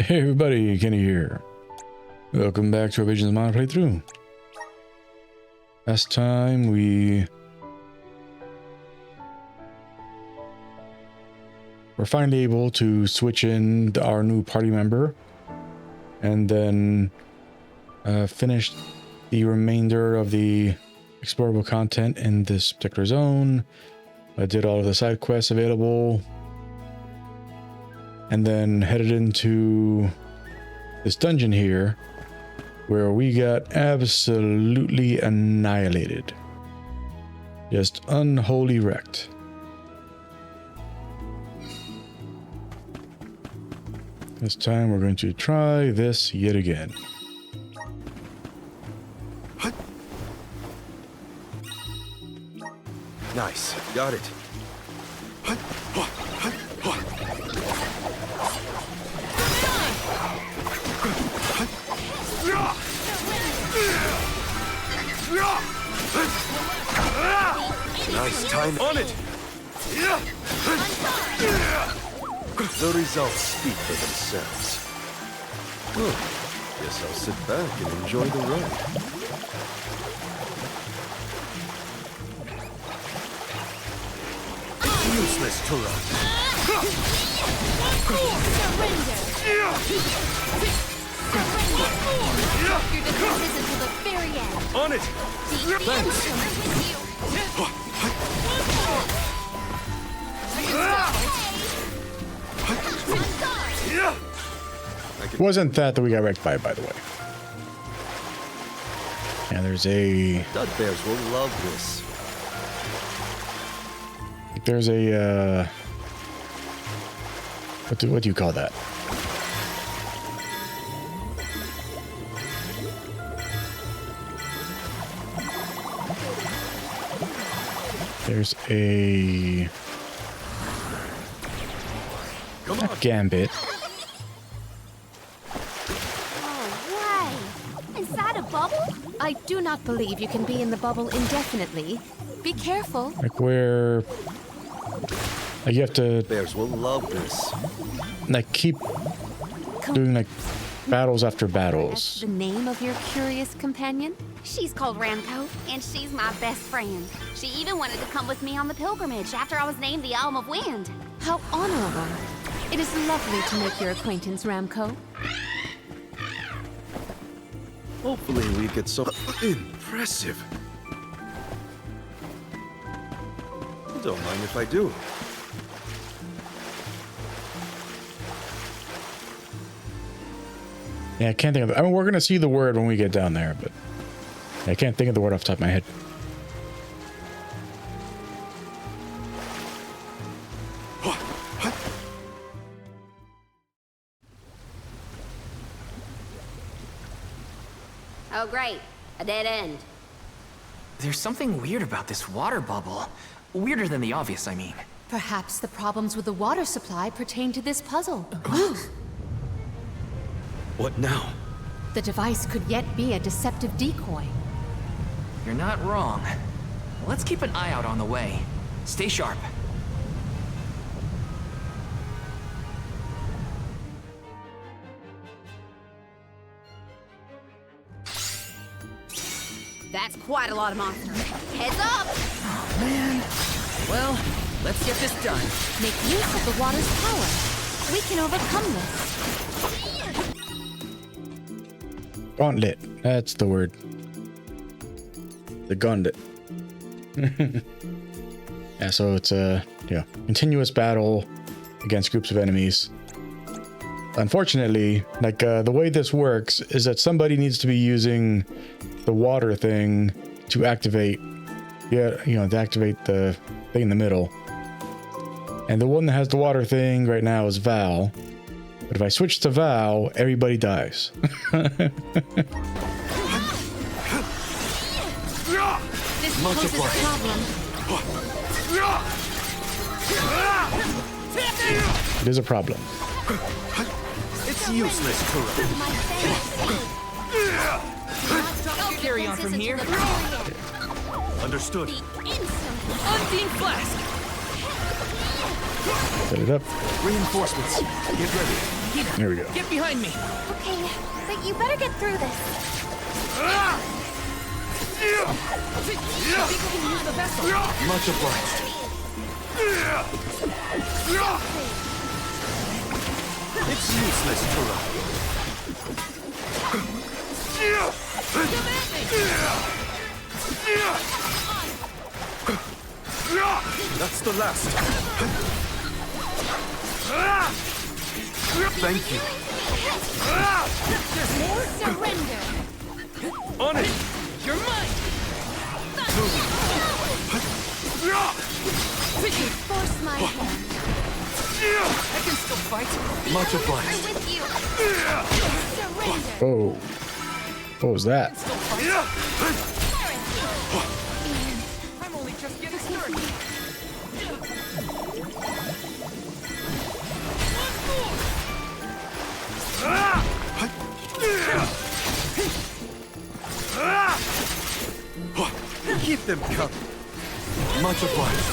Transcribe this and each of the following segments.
Hey everybody, Kenny here. Welcome back to our Visions of Mana playthrough. Last time we were finally able to switch in our new party member and then finished the remainder of the explorable content in this particular zone. I did all of the side quests available and then headed into this dungeon here where we got absolutely annihilated. Just unholy wrecked. This time we're going to try this yet again. Nice, got it. Nice time on it. The results speak for themselves. Guess I'll sit back and enjoy the ride. Useless to run. Your defenses until the very end. On it. It wasn't that we got wrecked by the way. And there's a... Dud bears will love this. There's a... What do you call that? There's a... Not gambit. Is that a bubble? I do not believe you can be in the bubble indefinitely. Be careful. Like where... Like you have to... Bears will love this. Like keep doing like battles after That's battles. the name of your curious companion? She's called Ramco, and she's my best friend. She even wanted to come with me on the pilgrimage after I was named the Elm of Wind. How honorable. It is lovely to make your acquaintance, Ramco. Hopefully we get some impressive. Don't mind if I do. Yeah, I can't think of it. I mean, we're gonna see the word when we get down there, but I can't think of the word off the top of my head. Oh, great. A dead end. There's something weird about this water bubble. Weirder than the obvious, I mean. Perhaps the problems with the water supply pertain to this puzzle. What now? The device could yet be a deceptive decoy. You're not wrong. Let's keep an eye out on the way. Stay sharp. That's quite a lot of monsters. Heads up! Oh, man. Well, let's get this done. Make use of the water's power. We can overcome this. Gauntlet. That's the word. The gauntlet. Yeah, so it's a continuous battle against groups of enemies. Unfortunately, like the way this works is that somebody needs to be using the water thing to activate, to activate the thing in the middle. And the one that has the water thing right now is Val. But if I switch to Val, everybody dies. This poses a problem. It is a problem. It's useless to run. I'll carry on from here. Understood. Unseen Flask! Set it up. Reinforcements. Get ready. Hina, There we go. get behind me. Okay, but you better get through this. Think we can use the vessel. Much obliged. It's useless to run. That's the last. Thank you. There's more? Surrender. On it! You're mine. Force my hand. I can still fight. Much obliged. I'm with you. Surrender. Oh, what was that? Still fight. I'm only just getting started. Keep them coming. Much obliged.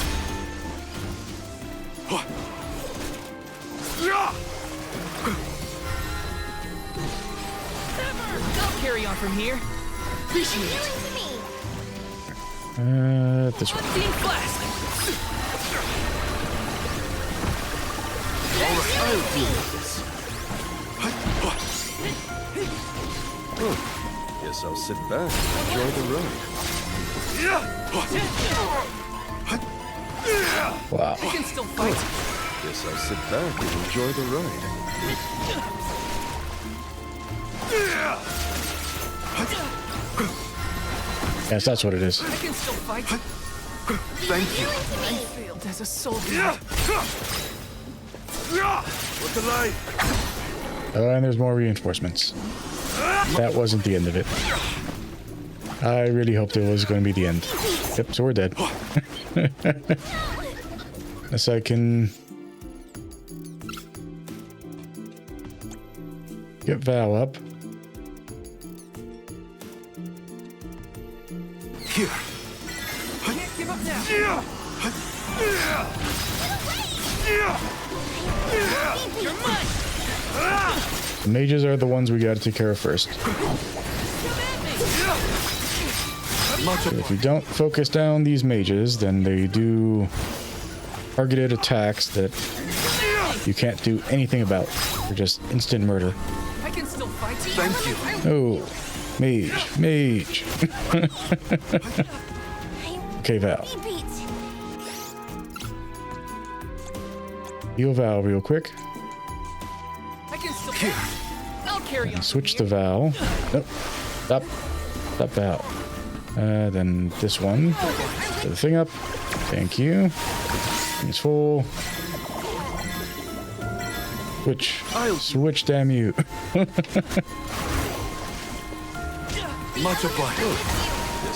I'll carry on from here. Appreciate it. This one. Team Flask. All right, I'll deal with this. Oh, guess I'll sit back and enjoy the ride. Wow. I can still fight. Guess I'll sit back and enjoy the ride. Yes, that's what it is. I can still fight. Thank you. I failed as a soldier. Look alive. And there's more reinforcements. That wasn't the end of it. I really hoped it was going to be the end. Yep, so we're dead. Unless I can get Val up. Here. Can't give up now. You're mine. The mages are the ones we got to take care of first. Much If we don't focus down these mages, then they do targeted attacks that you can't do anything about. They're just instant murder. I can still fight. Thank you. Oh, mage. Okay, Val. Beat. Heal Val real quick. I can still fight. I'll carry on. Switch the Val. Nope. Stop Val. Then this one. Put the thing up. Thank you. It's full. Switch, damn you. Much obliged.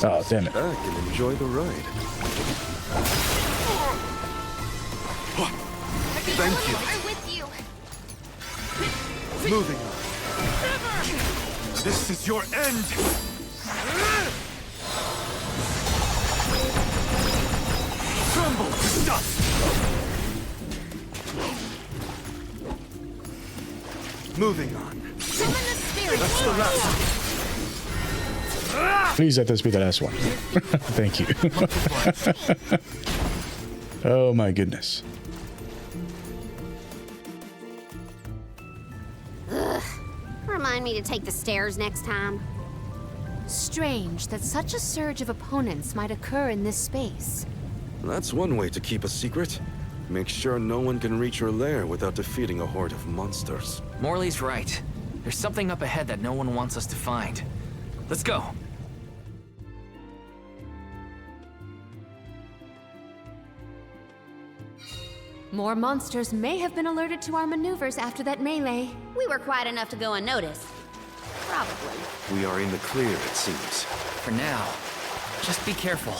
Oh, damn it. Back and enjoy the ride. Thank you. I'm with you. Moving on. This is your end. Crumble to dust. Moving on. Summon the spirit. That's the last. Please let this be the last one. Thank you. Oh my goodness. Remind me to take the stairs next time. Strange that such a surge of opponents might occur in this space. That's one way to keep a secret. Make sure no one can reach your lair without defeating a horde of monsters. Morley's right. There's something up ahead that no one wants us to find. Let's go. More monsters may have been alerted to our maneuvers after that melee. We were quiet enough to go unnoticed. Probably. We are in the clear, it seems. For now, just be careful.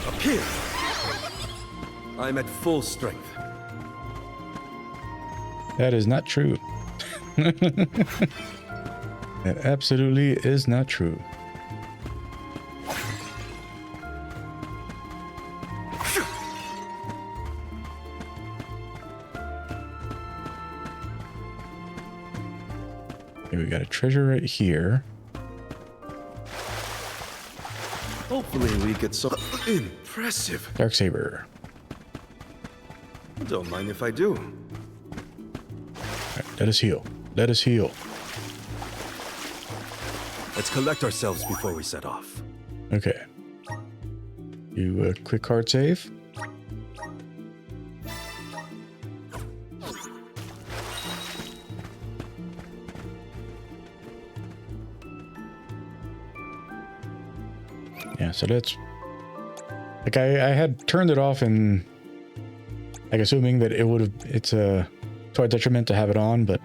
Up here! I'm at full strength. That is not true. That absolutely is not true. Okay, we got a treasure right here. Hopefully we get some impressive. Darksaber. Don't mind if I do. Let us heal. Let us heal. Let's collect ourselves before we set off. Okay. Do a quick card save. Yeah, so that's like I had turned it off and like assuming that it would have it's to our detriment to have it on, but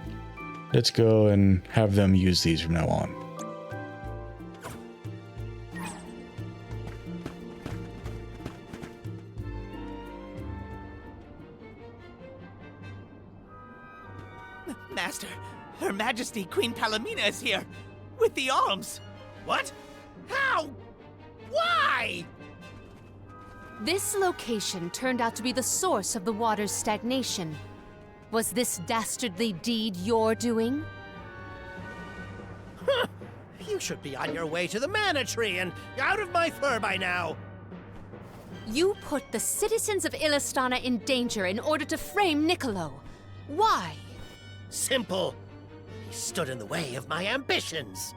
let's go and have them use these from now on. Master, Her Majesty Queen Palomina is here with the alms. What? How? Why? This location turned out to be the source of the water's stagnation. Was this dastardly deed your doing? You should be on your way to the Mana Tree and out of my fur by now. You put the citizens of Illistana in danger in order to frame Niccolo. Why? Simple. He stood in the way of my ambitions.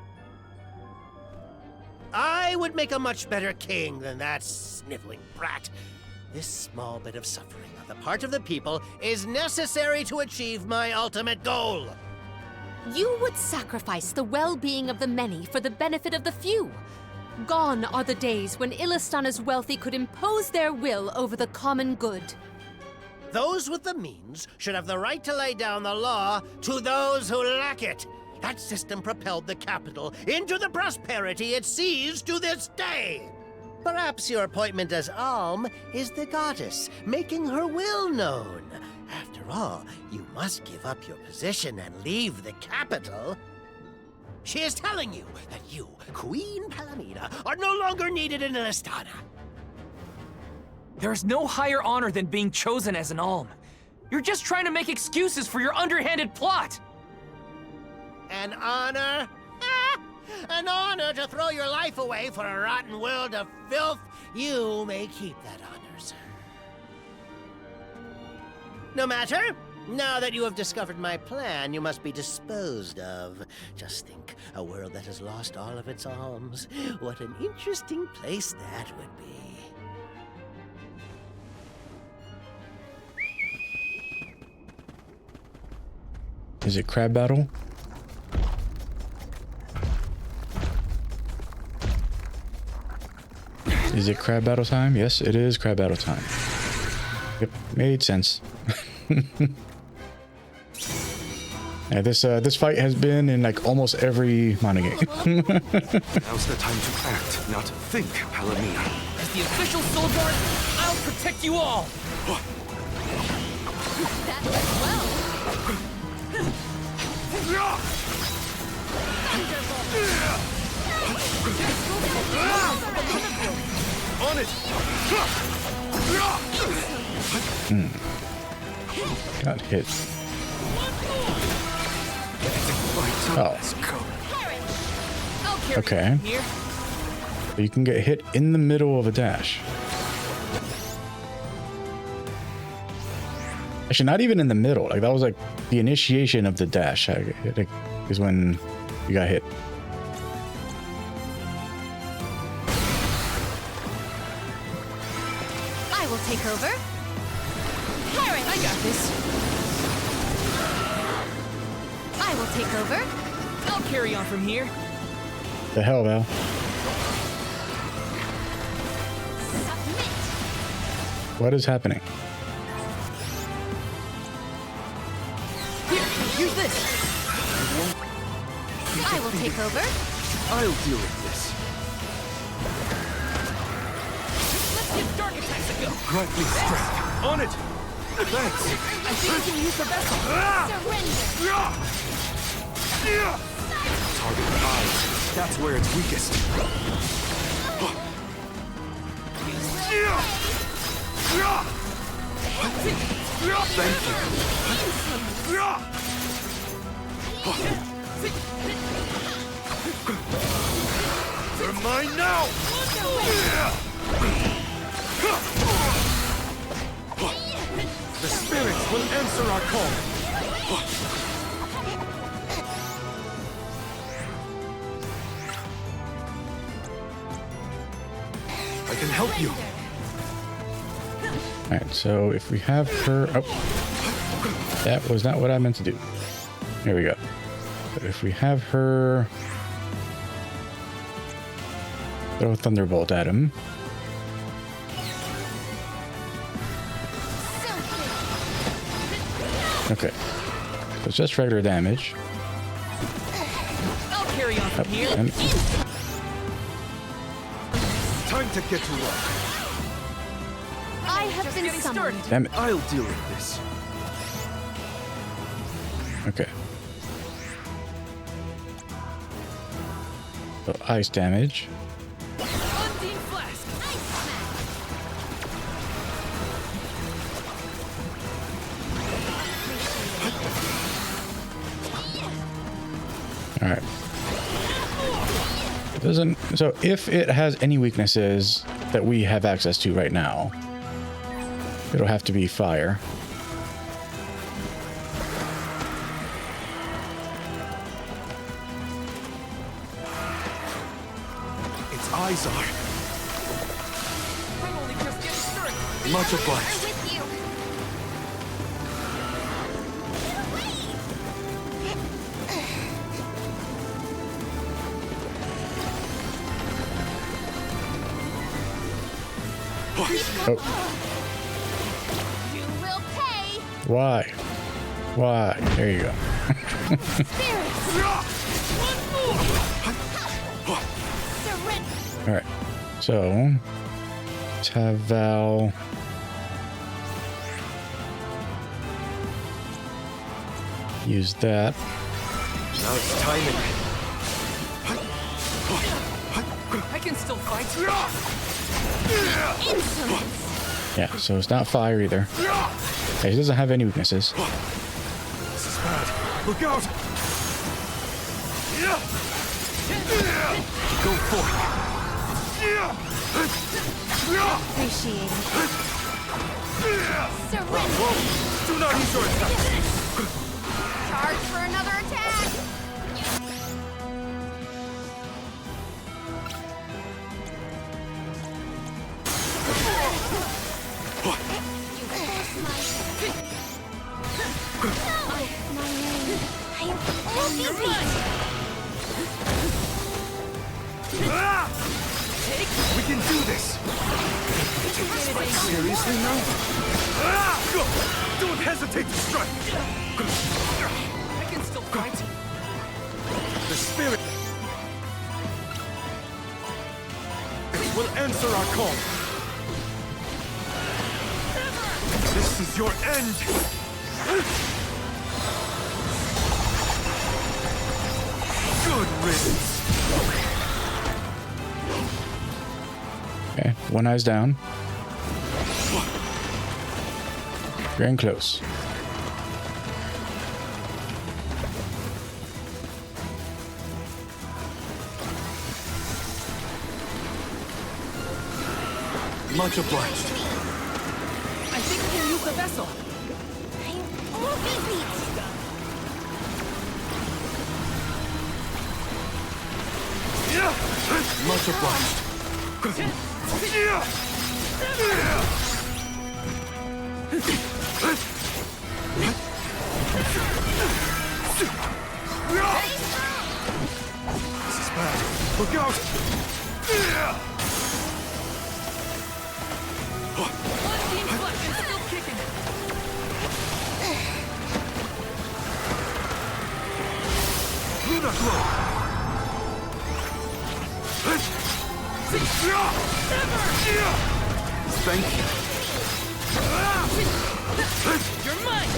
I would make a much better king than that sniveling brat. This small bit of suffering on the part of the people is necessary to achieve my ultimate goal. You would sacrifice the well-being of the many for the benefit of the few. Gone are the days when Illistana's wealthy could impose their will over the common good. Those with the means should have the right to lay down the law to those who lack it. That system propelled the capital into the prosperity it sees to this day. Perhaps your appointment as Alm is the goddess, making her will known. After all, you must give up your position and leave the capital. She is telling you that you, Queen Palomina, are no longer needed in Illistana. There's no higher honor than being chosen as an alm. You're just trying to make excuses for your underhanded plot. An honor? An honor to throw your life away for a rotten world of filth? You may keep that honor, sir. No matter. Now that you have discovered my plan, you must be disposed of. Just think, a world that has lost all of its alms. What an interesting place that would be. Is it crab battle? Is it crab battle time? Yes, it is crab battle time. Yep, made sense. Yeah, this fight has been in like almost every Mana game. Now's the time to act, not think, Palomina. As the official soul guard, I'll protect you all. That went well. On it! Got hit. Oh. Let's go. I'll carry Okay. you from here. You can get hit in the middle of a dash. Actually, not even in the middle. Like that was like the initiation of the dash. Is when you got hit. I will take over. Karen, I got this. I will take over. I'll carry on from here. The hell, Val? Submit. What is happening? Here, use this. I will take over. I'll deal with this. Let's give Dark Attacks a go. Grant me strength. On it! Thanks! I think we can use the vessel. Target the eyes. That's where it's weakest. Thank you. The spirits will answer our call. I can help you. All right, so if we have her, oh, that was not what I meant to do. There we go. But if we have her throw a thunderbolt at him. Okay, so it's just regular damage. I'll carry on from here. And Time to get to work. I have Just been getting summoned. started. damn it. I'll deal with this. Okay. So ice damage. Undine Flask. All right. It doesn't. So if it has any weaknesses that we have access to right now, it'll have to be fire. Its eyes are I'm only just getting started. much We're obliged. with you. Oh, You will pay. why? Why? There you go. Surrender. All right. So let's have Val. Use that. Now it's timing. I can still fight. Insolence. Yeah. So it's not fire either. Okay, he doesn't have any weaknesses. This is bad. Look out! Go for Appreciate it. Surrender. it! Do not ease your attack! Charge for another attack. You forced my name. I am all beat. We can do this! Take this fight seriously now? Go! Don't hesitate to strike! I can still fight. The spirit will answer our call. This is your end! Good riddance! Okay, one eye's down. Getting close. Much obliged. I think we can use the vessel. I am all beat. Much obliged. This is bad. Look out! Undine Flask is still kicking. Luna Glow! Thank you. You're mine.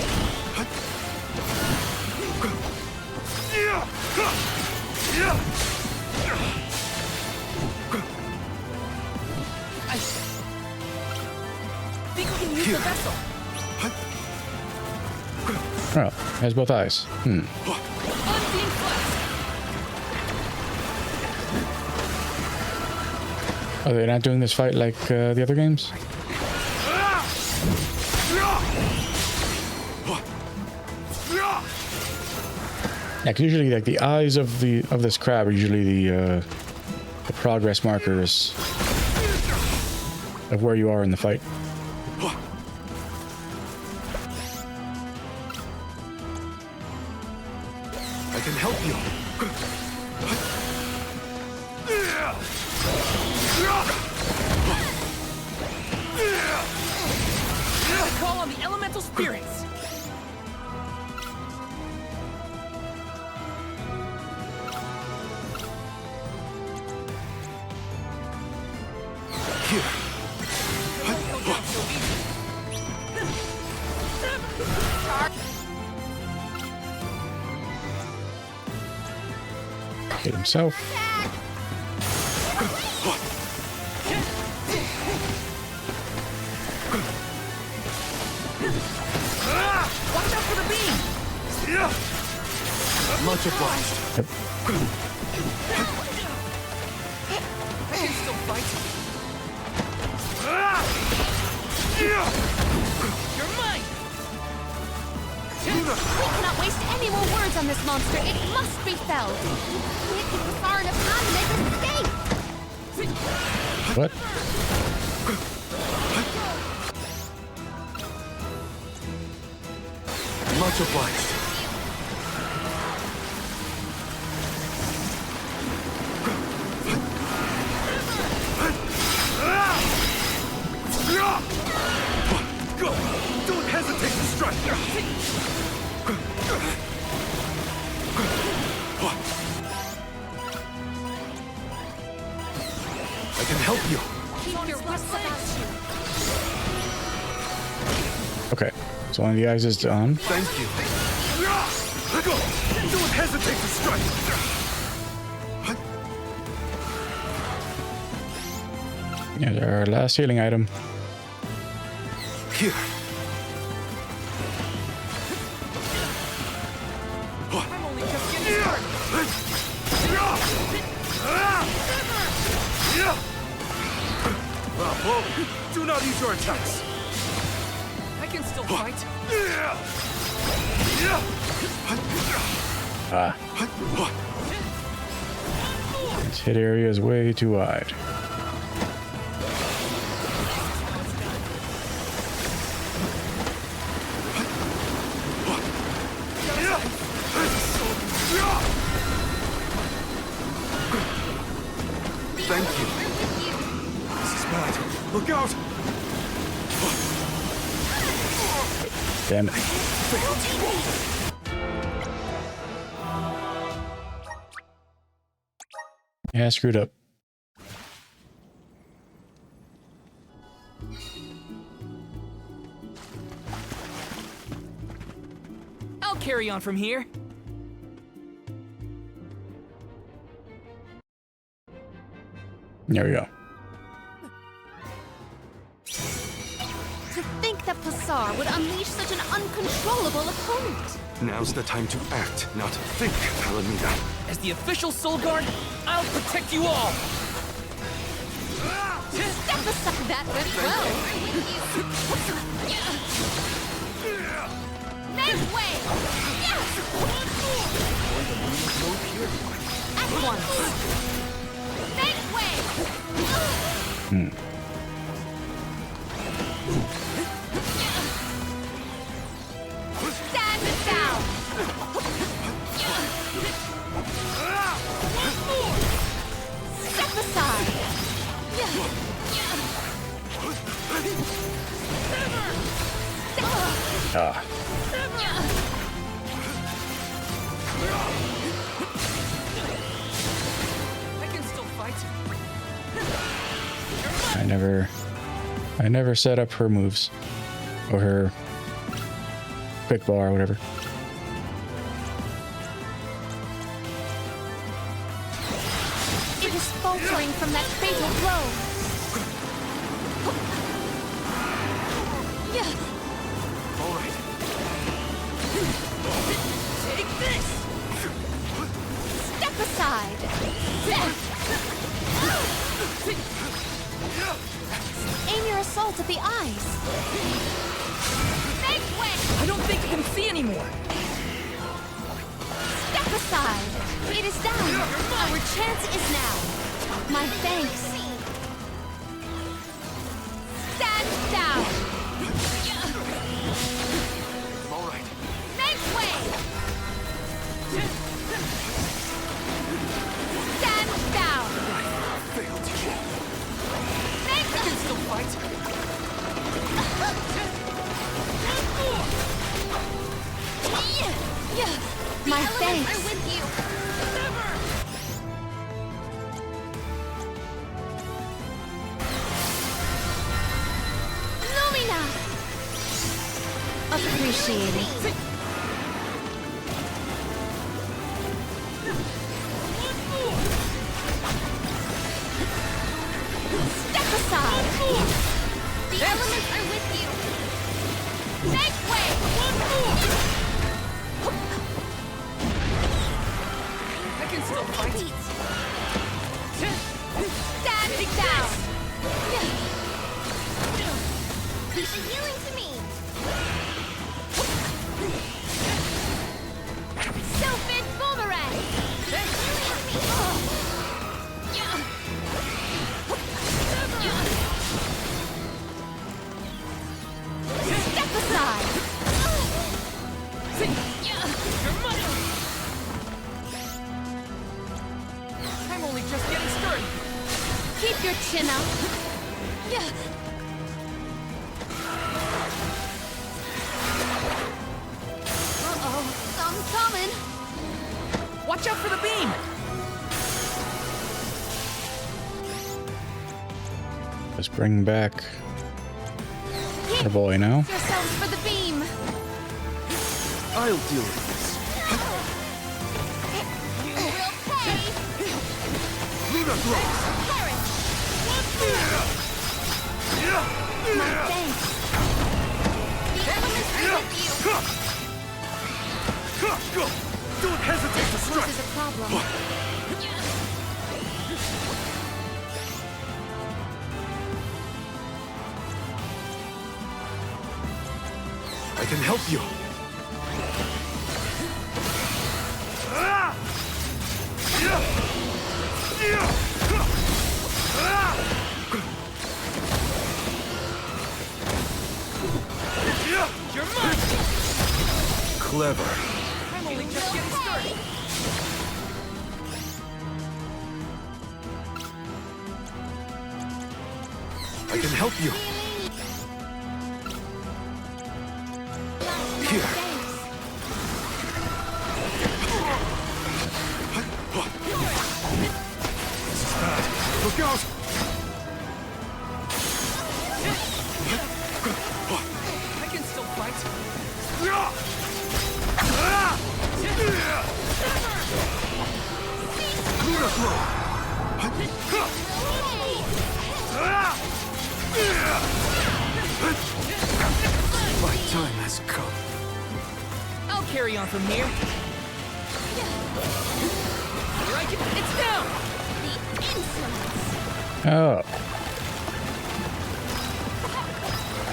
I think we can use the vessel. Oh, has both eyes. Undine Flask. Are they not doing this fight like the other games? Yeah, 'cause usually like the eyes of this crab are usually the progress markers of where you are in the fight. I can help you. I call on the elemental spirits. Here. Hit himself. Watch out for the beam. Much obliged. Yep. I can still fight. You're mine. We cannot waste any more words on this monster. It must be felled. We can't get far enough time to make us escape. What? Much obliged. Go! Don't hesitate to strike! I can help you. Keep your wits about you. Okay. So one of the eyes is on. Thank you. Go! Don't hesitate to strike! Yeah, our last healing item. Here. I'm only just getting started. Bravo! Do not use your attacks! I can still fight. Ah. Its hit area is way too wide. Thank you. This is bad. Look out! Damn it. Yeah, I screwed up. I'll carry on from here. There we go. To think that Passar would unleash such an uncontrollable opponent. Now's the time to act, not think, Palamida. As the official Soul Guard, I'll protect you all. Step aside. That went well. Make way! At once. Make way! Stand down! Step aside! Ah. I can still fight. I never set up her moves. Or her quick bar or whatever. It is faltering from that fatal blow. All right. Take this! Step aside. Aim your assault at the eyes. Make way! I don't think you can see anymore. Step aside. It is down. Our chance is now. My thanks. Stand down! All right. Make way! Stand down! Failed you. Make I can still fight. My thanks. are with you. Lumina. Appreciated. Step aside. The elements are with you. Make way! I can still fight. Stand down! Keep the healing to me! Sylphid Boomerang! Healing to me! Step aside. I'm only just getting started. Keep your chin up. Uh-oh, I'm coming. Watch out for the beam. Let's bring back our boy now. Yourselves for the beam. I'll deal with this. You will pay! Luna throws. Perish! My thanks. The elements are with you! Go! Don't hesitate to This strike. is a problem. I can help you. You're mine. Clever. I'm only just getting started. I can help you. Here. This is bad. Look out! I can still fight. Luna throw! My time has come. I'll carry on from here. Here I go. It's down. The insolence! Oh.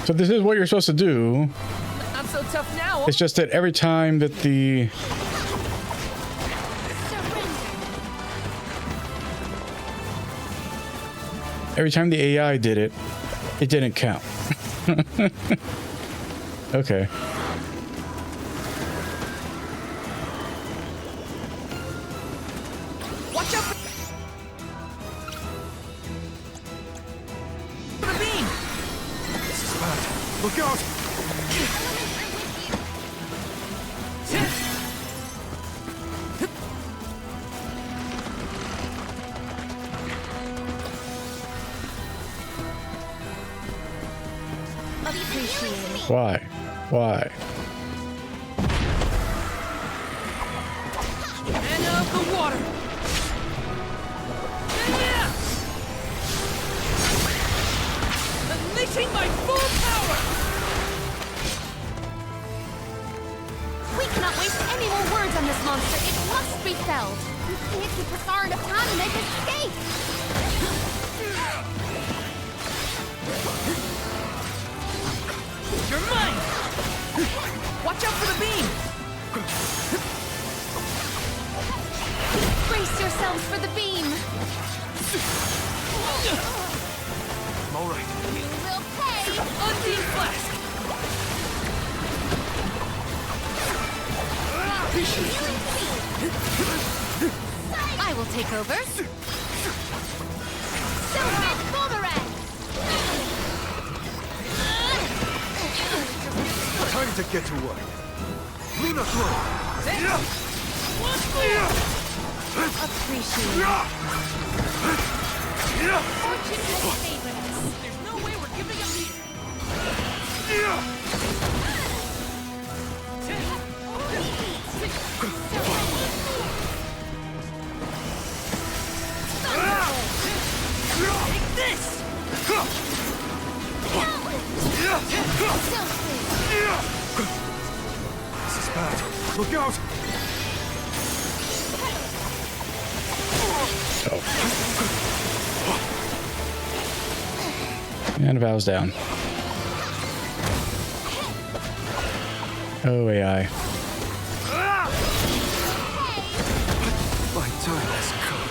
So this is what you're supposed to do. Not so tough now. It's just that every time that the AI did it, it didn't count. Okay. Watch out for the beam. This is bad. Look out! Why? Why? And of the water. Unleashing my full power. We cannot waste any more words on this monster. It must be felled. We can't give Basar enough time to make escape! You're mine! Watch out for the beam! Brace yourselves for the beam. I'm alright. You will pay. Undine Flask! I will take over. Sylvan Boomerang. Time to get to work. Luna Throw! Appreciate it. Fortune has favored us. There's no way we're giving up here! Take this! This is bad. Look out! And Val's down. Oh, AI. My time has come.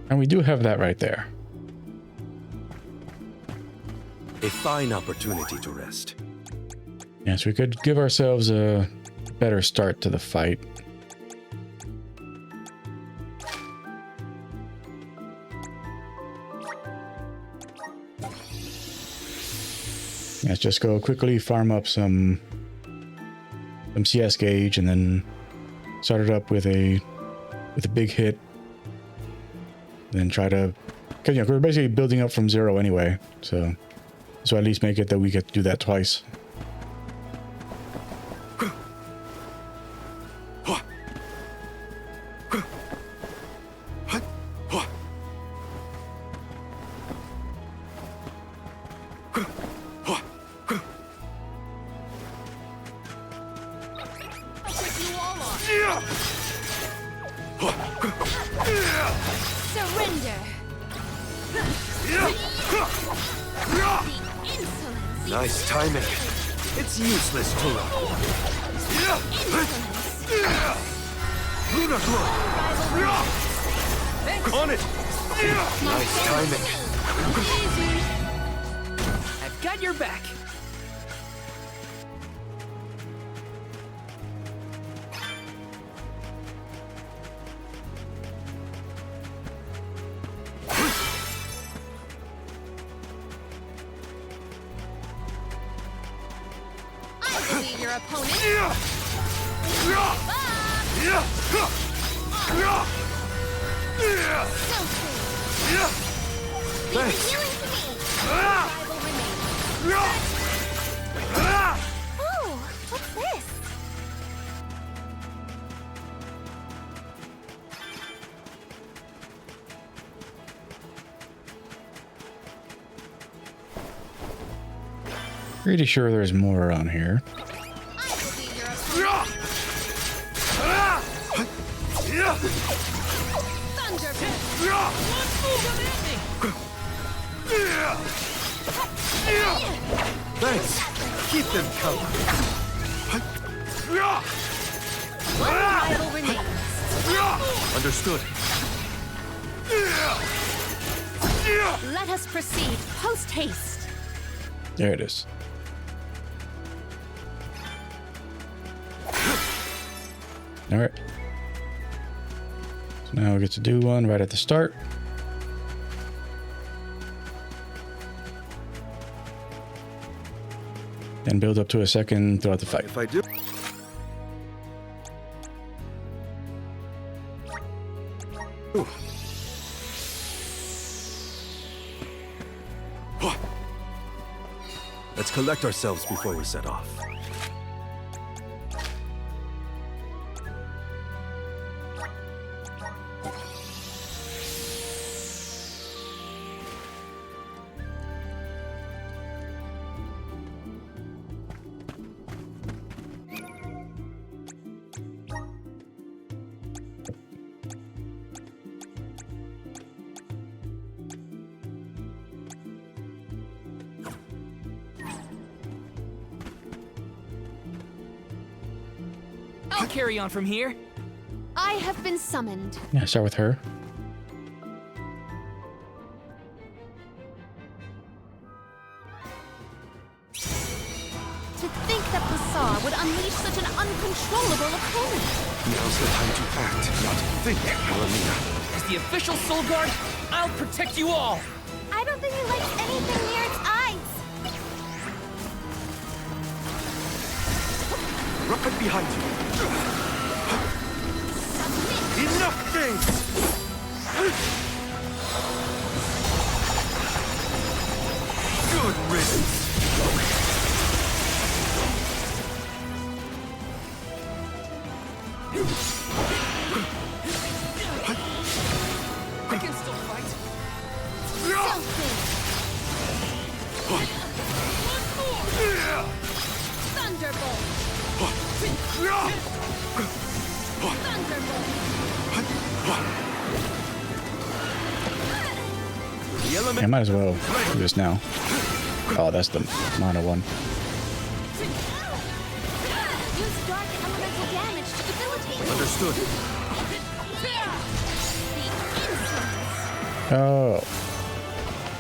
And we do have that right there. A fine opportunity to rest. Yes, we could give ourselves a better start to the fight. Let's just go quickly farm up some CS gauge and then start it up with a big hit. Then try to, cause we're basically building up from zero anyway, so at least make it that we get to do that twice. Surrender. Nice timing. It's useless to run. Luna Throw! On it! Nice timing. I've got your back. Your opponent. Thanks. Oh, what's this? Pretty sure there's more around here. Thanks. Keep them coming. One rival remains. Understood. Let us proceed post haste. There it is. All right. So now we get to do one right at the start. And build up to a second throughout the fight. If I do. Ooh. Let's collect ourselves before we set off. I'll carry on from here. I have been summoned. Yeah, start with her. To think that Bassar would unleash such an uncontrollable opponent. Now's the time to act, not think, Alamina. As the official Soul Guard, I'll protect you all. I don't think he likes anything near its eyes. Right behind you. Enough games! Good riddance. I can still fight. Thunderbolt! Thunderbolt! The element I might as well do this now. Oh, that's the mono one. Use dark elemental damage to debilitate. understood. Oh.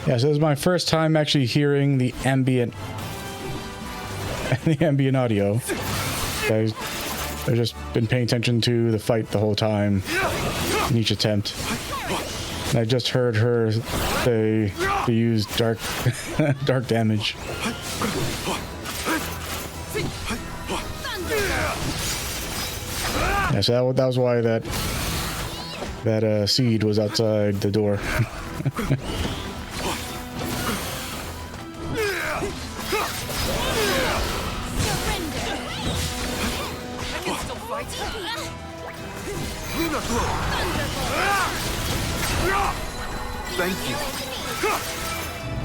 Yeah, so this is my first time actually hearing the ambient audio. I've just been paying attention to the fight the whole time in each attempt. And I just heard her say to use dark dark damage. Yeah, so that was why that seed was outside the door. I can still fight. Luna Glow. Thank you.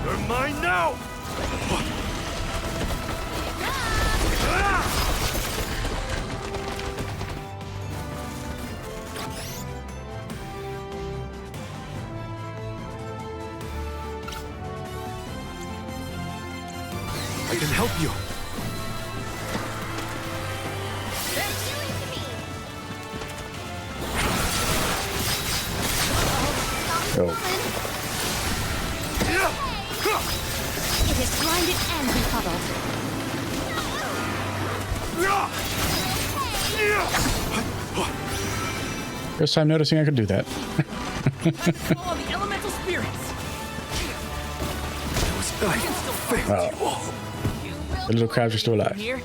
You're mine now. I can help you. Oh. It is grinded and befuddled. First time noticing I could do that. All the elemental spirits. I can still fight. The little crabs are still alive. Here.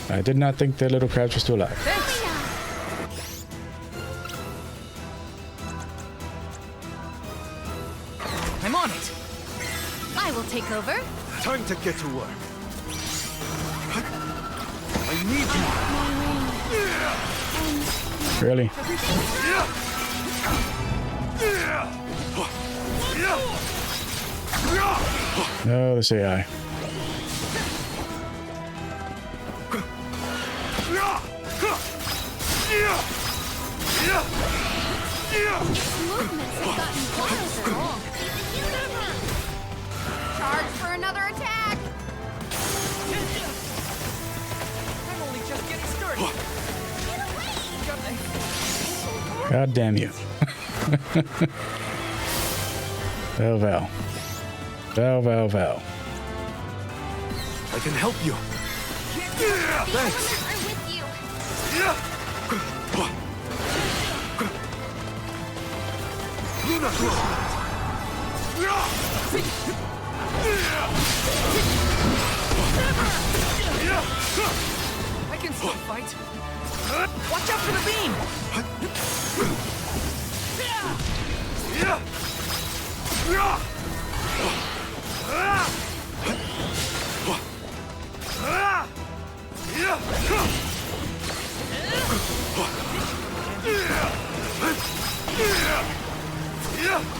I did not think the little crabs were still alive. Thanks. I'm on it. I will take over. Time to get to work. I need you. Really? No, this AI. Movements have gotten wilder. Charge for another attack. I'm only just getting started. God damn you. Val. Val. I can help you. Thanks. I'm with you. Luna Glow. I can still fight. Watch out for the beam.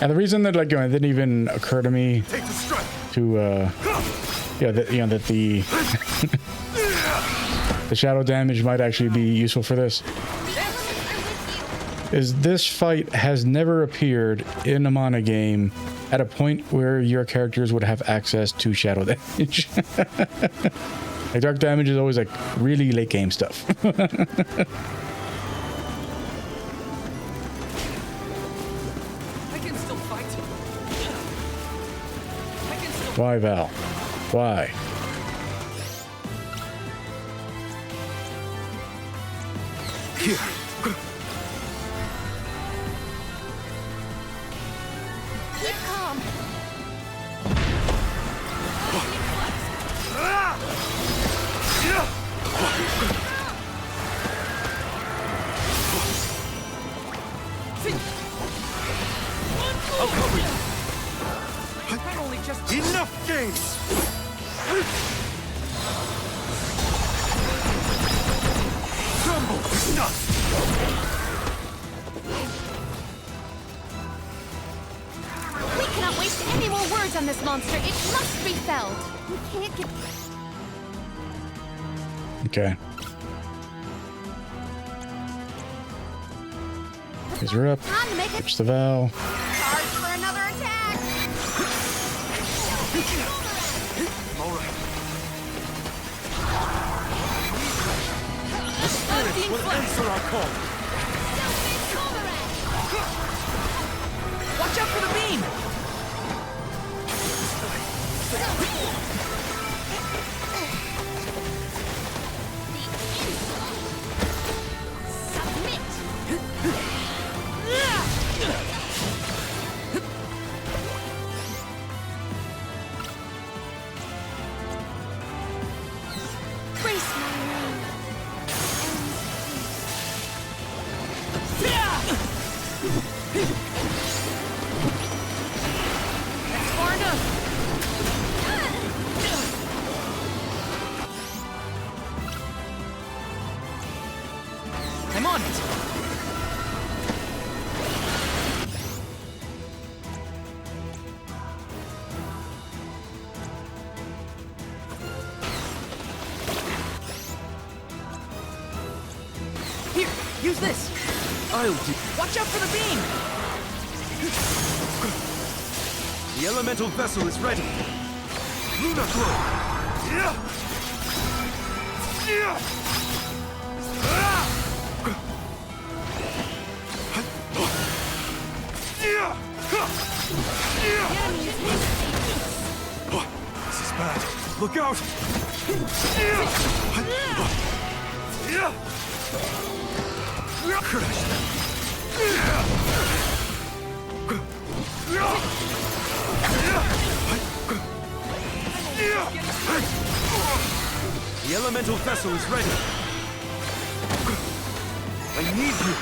And the reason that it didn't even occur to me Take the strike. to that the the shadow damage might actually be useful for this is this fight has never appeared in a Mana game at a point where your characters would have access to shadow damage. Like dark damage is always like really late game stuff. I can still fight. I can still. Why, Val? Why? Here. Keep calm. I'll cover you. I'm only just. Enough games! Crumble to dust! We cannot waste any more words on this monster. It must be felled. We can't get. Okay. Raise her up. Time to make it Push the Val. charge for another attack. All right. Will answer our call. Watch out for the beam. Brace my name. That's far enough. I'm on it. Here, use this. I'll do. Watch out for the beam. The elemental vessel is ready. Luna Glow. Yeah. Yeah. Ah! Yeah. Yeah. This is bad. Look out. Yeah. Crush them. The elemental vessel is ready. I need you.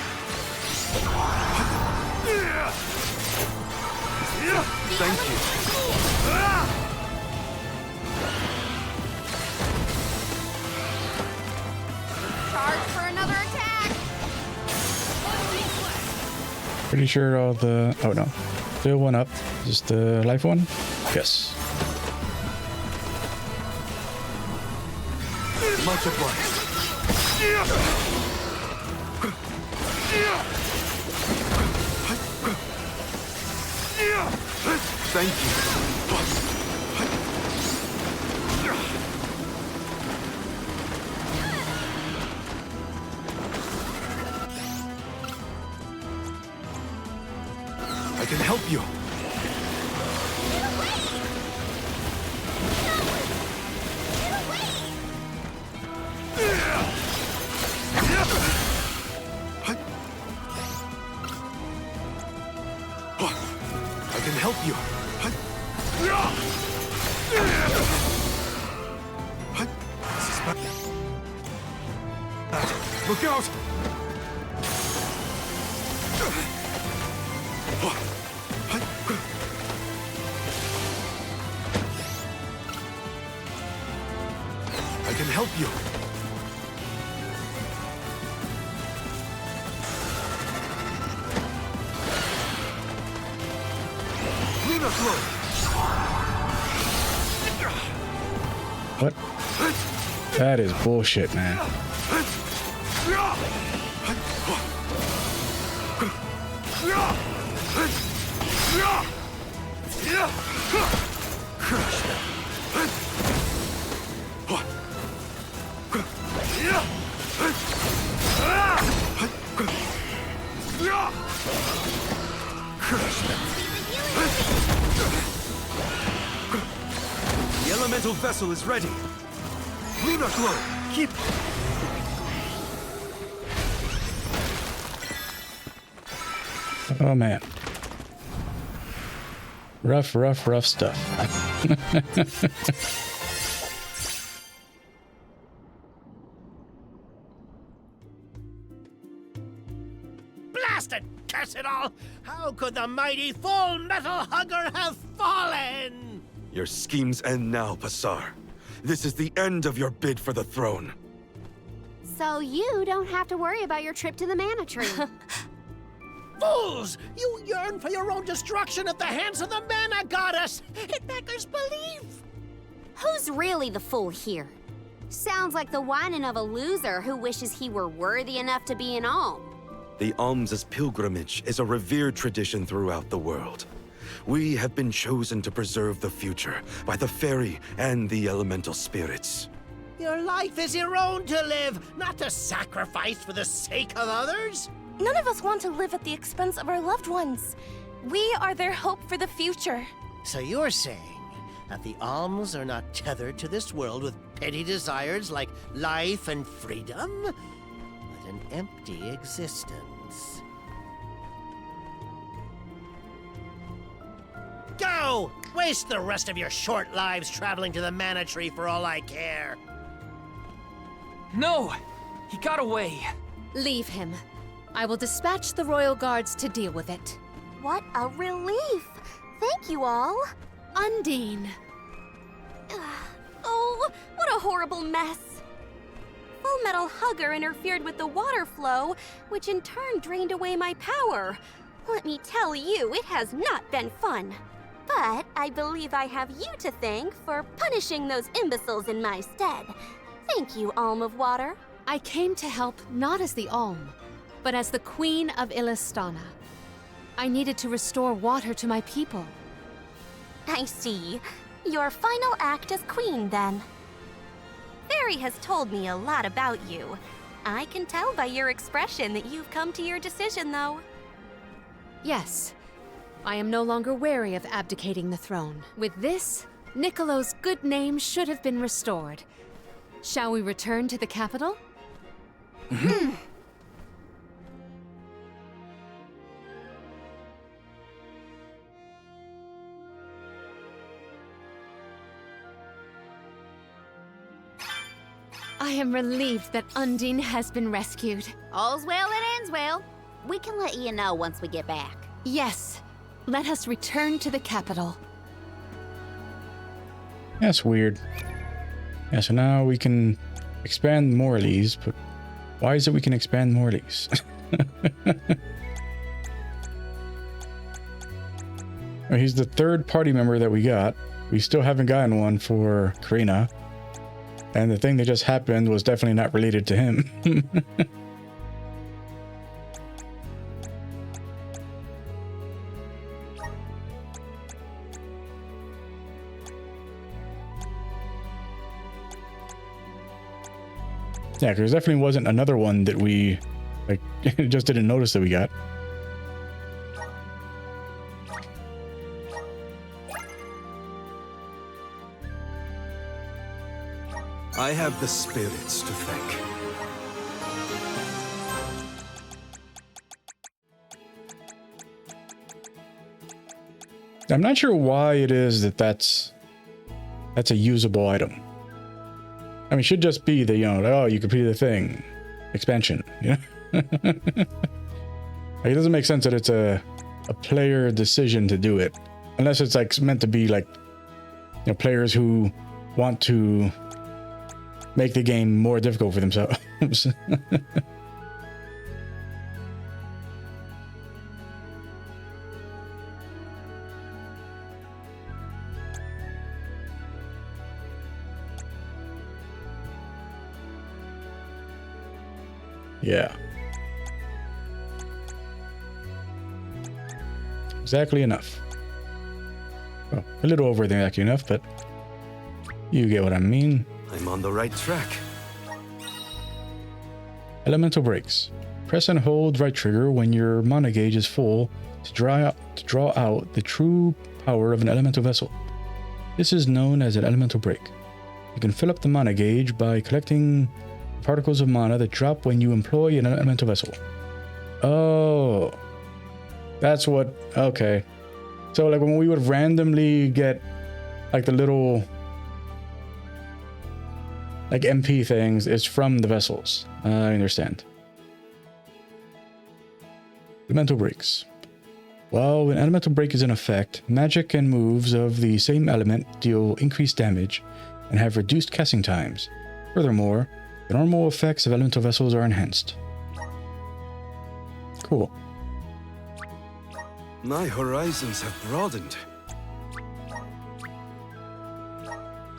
Thank you. Charge for another attack. Pretty sure all the... Oh, no. Still one up. Just the life one? Yes. Much obliged. Thank you. I can help you. I can help you. This is bad. Look out! I can help you. Luna Glow. What? That is bullshit, man. Crush them. elemental vessel is ready. Lunar Glow, keep... Oh man. Rough stuff. Blasted curse it all! How could the mighty Full Metal Hugger have fallen? Your schemes end now, Passar. This is the end of your bid for the throne. So you don't have to worry about your trip to the Mana Tree. Fools! You yearn for your own destruction at the hands of the Mana Goddess! It beggars belief! Who's really the fool here? Sounds like the whining of a loser who wishes he were worthy enough to be an alm. The alms' pilgrimage is a revered tradition throughout the world. We have been chosen to preserve the future by the fairy and the elemental spirits. Your life is your own to live, not to sacrifice for the sake of others! None of us want to live at the expense of our loved ones. We are their hope for the future. So you're saying that the alms are not tethered to this world with petty desires like life and freedom, but an empty existence. Go! Waste the rest of your short lives traveling to the Mana Tree for all I care. No! He got away. Leave him. I will dispatch the royal guards to deal with it. What a relief! Thank you all. Undine. Oh, what a horrible mess. Full Metal Hugger interfered with the water flow, which in turn drained away my power. Let me tell you, it has not been fun. But I believe I have you to thank for punishing those imbeciles in my stead. Thank you, Alm of Water. I came to help not as the Alm, but as the Queen of Illistana. I needed to restore water to my people. I see. Your final act as queen, then. Fairy has told me a lot about you. I can tell by your expression that you've come to your decision, though. Yes, I am no longer wary of abdicating the throne. With this, Niccolo's good name should have been restored. Shall we return to the capital? I am relieved that Undine has been rescued. All's well that ends well. We can let you know once we get back. Yes, let us return to the capital. That's weird. Yeah, so now we can expand Morley's, but why is it we can expand Morley's? He's the third party member that we got. We still haven't gotten one for Karina. And the thing that just happened was definitely not related to him. Yeah, because there definitely wasn't another one that we like just didn't notice that we got. I have the spirits to thank. I'm not sure why it is that that's a usable item. I mean, it should just be the, you know, oh, you completed the thing. Expansion, you know? Like, it doesn't make sense that it's a player decision to do it. Unless it's like meant to be like, you know, players who want to make the game more difficult for themselves. Yeah. Exactly enough. Well, a little over than exactly enough, but you get what I mean. I'm on the right track. Elemental breaks. Press and hold right trigger when your mana gauge is full to draw out the true power of an elemental vessel. This is known as an elemental break. You can fill up the mana gauge by collecting particles of mana that drop when you employ an elemental vessel. Oh, that's what. Okay, so like when we would randomly get like the little like MP things, it's from the vessels. I understand. Elemental breaks. While an elemental break is in effect, magic and moves of the same element deal increased damage and have reduced casting times. Furthermore, the normal effects of elemental vessels are enhanced. Cool. My horizons have broadened.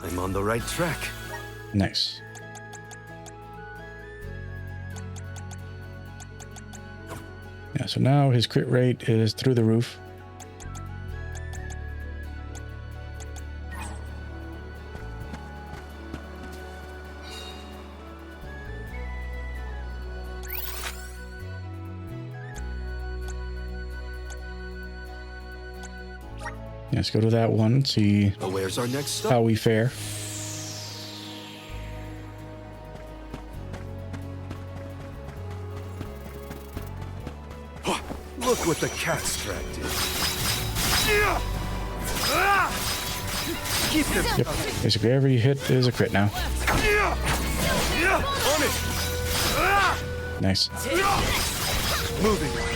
I'm on the right track. Nice. Yeah, so now his crit rate is through the roof. Let's go to that one, see Where's our next stop? how we fare. Look what the cat's dragged in. Keep them Yep, basically every hit is a crit now. on it. Nice. Moving on.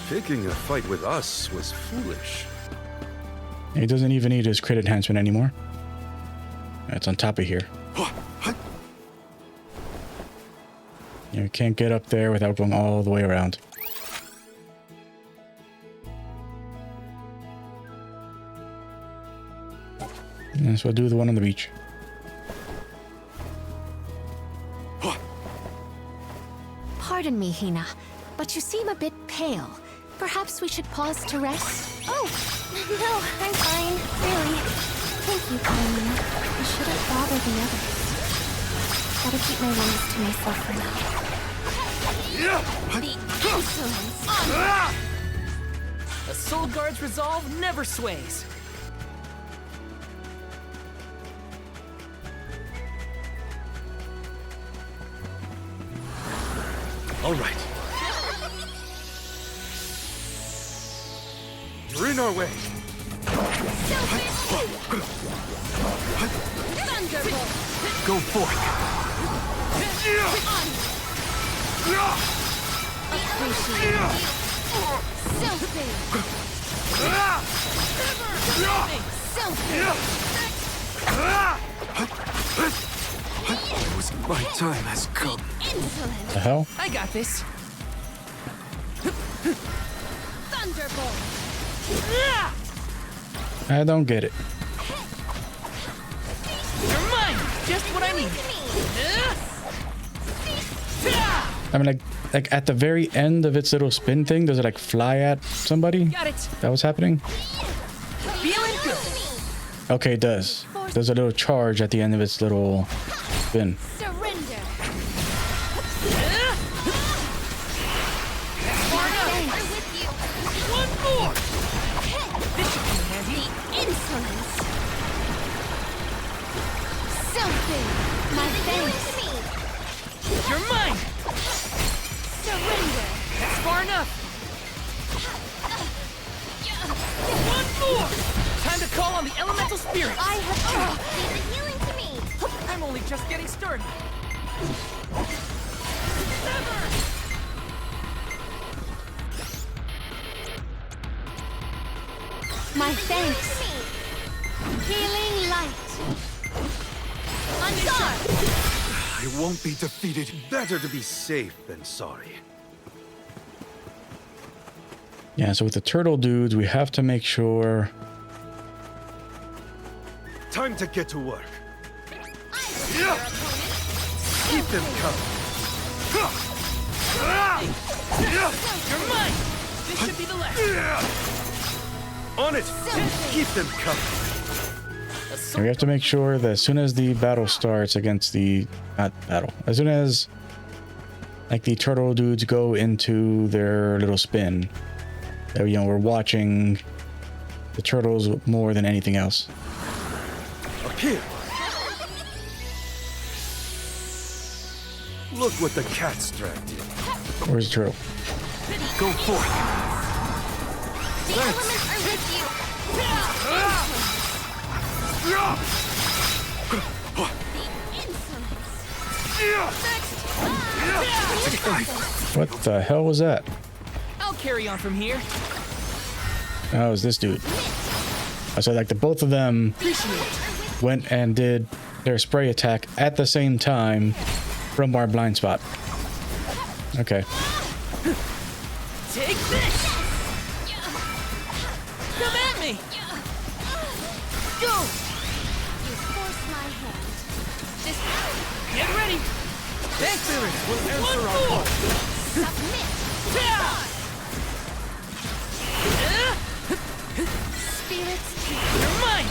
Picking a fight with us was foolish. He doesn't even need his crit enhancement anymore. It's on top of here. You can't get up there without going all the way around. And so I'll do the one on the beach. Pardon me, Hina, but you seem a bit pale. Perhaps we should pause to rest? Oh, no, I'm fine. Really. Thank you, Paulina. I shouldn't bother the others. Gotta keep my worries to myself for now. The insolence! A Soul Guard's resolve never sways. All right. You're in our way. Thunderbolt! Go forth. Something! My time has come. Insolent! The hell? I got this. Thunderbolt! I don't get it. You're mine. Just what I need. I mean, like at the very end of its little spin thing, does it like fly at somebody? Got it. That was happening? Feeling good. Okay, it does. There's a little charge at the end of its little spin. Surrender! One more. This should come in handy. Insolence! Something! My thanks! You're mine. Surrender! That's far enough. One more. Time to call on the elemental spirit. I have Leave the healing to me! I'm only just getting started. my thanks. Healing light. Undar! I won't be defeated. Better to be safe than sorry. Yeah, so with the turtle dudes, we have to make sure. Time to get to work. Keep them coming. You're mine! This should be the last. On it! Keep them coming. And we have to make sure that as soon as the battle starts against the as soon as like the turtle dudes go into their little spin, that we're watching the turtles more than anything else. Appear! Look what the cat's dragged in. Where's the turtle? Go forth! The elements are with you. What the hell was that? I'll carry on from here. Oh, it was this dude. So like the both of them went and did their spray attack at the same time from our blind spot. Okay. Take this! Come at me! Go! You force my hand. Get ready! Thanks, Spirit will answer our call. Submit. Spirits take. You're mine!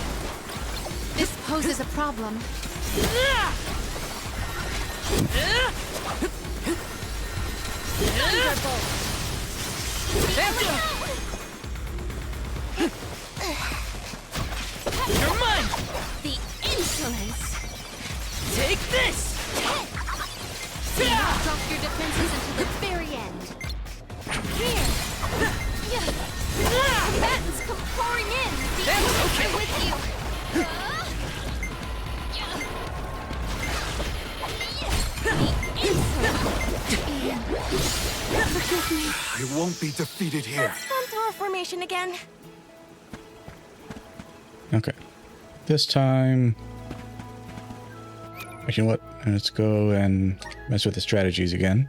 This poses a problem. Thunderbolt. You're mine! The insolence. Take this! Drop your defenses until the very end. Here. Combatants come pouring in. The insolence are with you. Forgive me. I won't be defeated here. Centaur formation again. Okay. This time... Actually, you know what? Let's go and mess with the strategies again.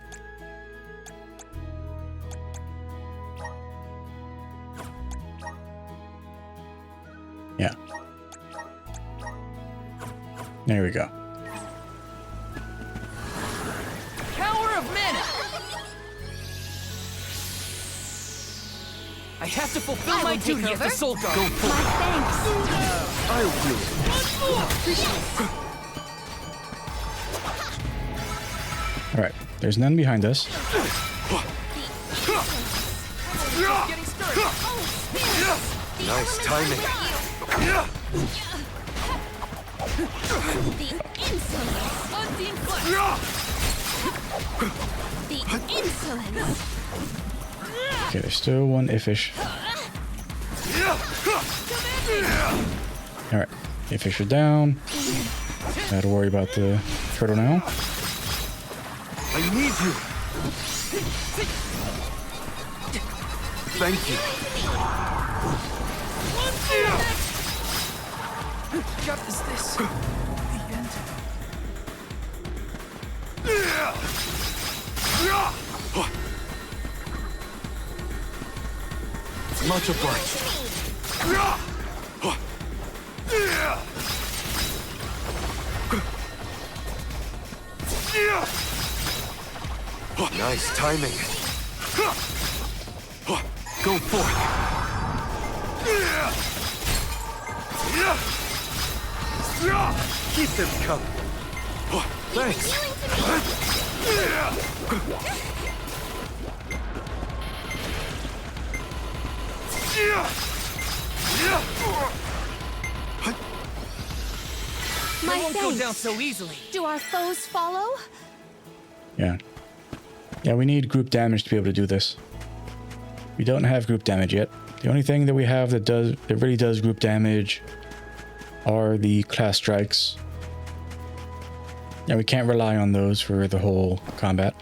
Yeah. There we go. Power of mana! I have to fulfill I my will take duty as the over. Soul Guard. My thanks. I'll do it. All right. There's none behind us. Getting started. Nice timing. The insolence. Unseen flesh. The insolence. Okay, there's still one Iffish. All right. Iffish are down. Gotta worry about the turtle now. I need you. Thank you. God, is this the end? Much obliged. Nice timing. Go forth. Keep them coming. Thanks. My It won't go thanks. down so easily. Do our foes follow? Yeah. Yeah, we need group damage to be able to do this. We don't have group damage yet. The only thing that we have that really does group damage are the class strikes. And we can't rely on those for the whole combat.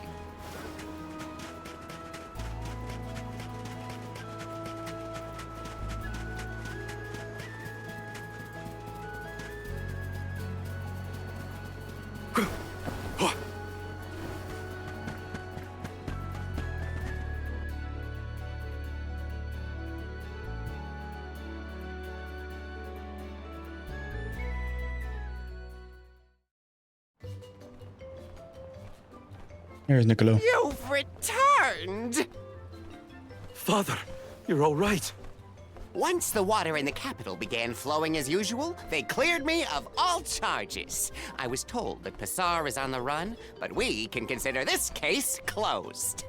Here's Niccolo. You've returned! Father, you're all right. Once the water in the capital began flowing as usual, they cleared me of all charges. I was told that Passar is on the run, but we can consider this case closed.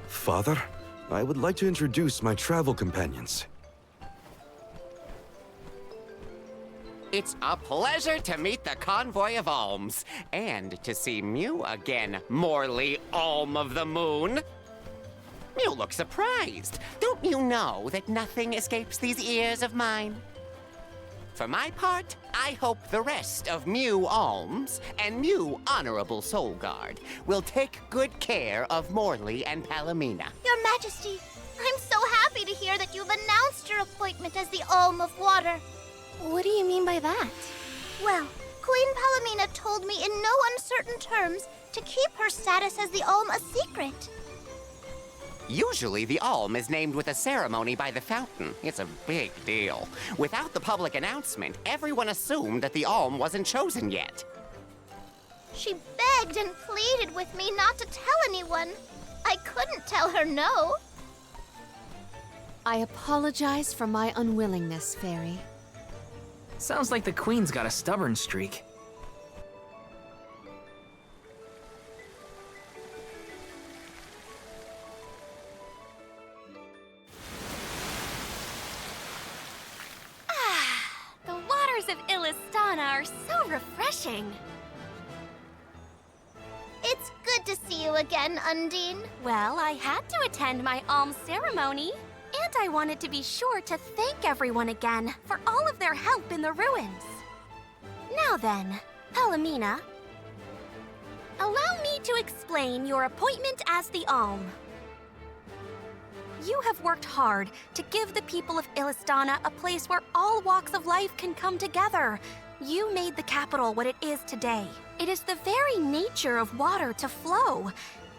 Father, I would like to introduce my travel companions. It's a pleasure to meet the convoy of alms, and to see Mew again, Morley Alm of the Moon. Mew looks surprised. Don't you know that nothing escapes these ears of mine? For my part, I hope the rest of Mew Alms and Mew Honorable Soul Guard will take good care of Morley and Palomina. Your Majesty, I'm so happy to hear that you've announced your appointment as the Alm of Water. What do you mean by that? Well, Queen Palomina told me in no uncertain terms to keep her status as the Alm a secret. Usually, the Alm is named with a ceremony by the fountain. It's a big deal. Without the public announcement, everyone assumed that the Alm wasn't chosen yet. She begged and pleaded with me not to tell anyone. I couldn't tell her no. I apologize for my unwillingness, Fairy. Sounds like the Queen's got a stubborn streak. The waters of Illistana are so refreshing. It's good to see you again, Undine. Well, I had to attend my alms ceremony, and I wanted to be sure to thank everyone again for all of their help in the ruins. Now then, Palomina, allow me to explain your appointment as the Alm. You have worked hard to give the people of Illistana a place where all walks of life can come together. You made the capital what it is today. It is the very nature of water to flow.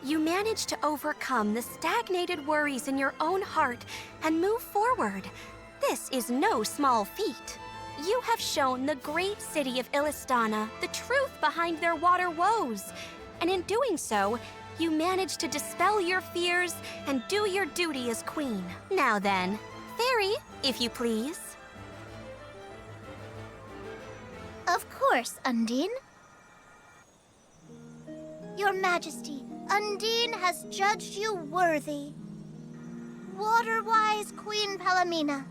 You managed to overcome the stagnated worries in your own heart and move forward. This is no small feat. You have shown the great city of Illistana the truth behind their water woes. And in doing so, you managed to dispel your fears and do your duty as queen. Now then, Fairy, if you please. Of course, Undine. Your Majesty, Undine has judged you worthy. Water-wise Queen Palomina,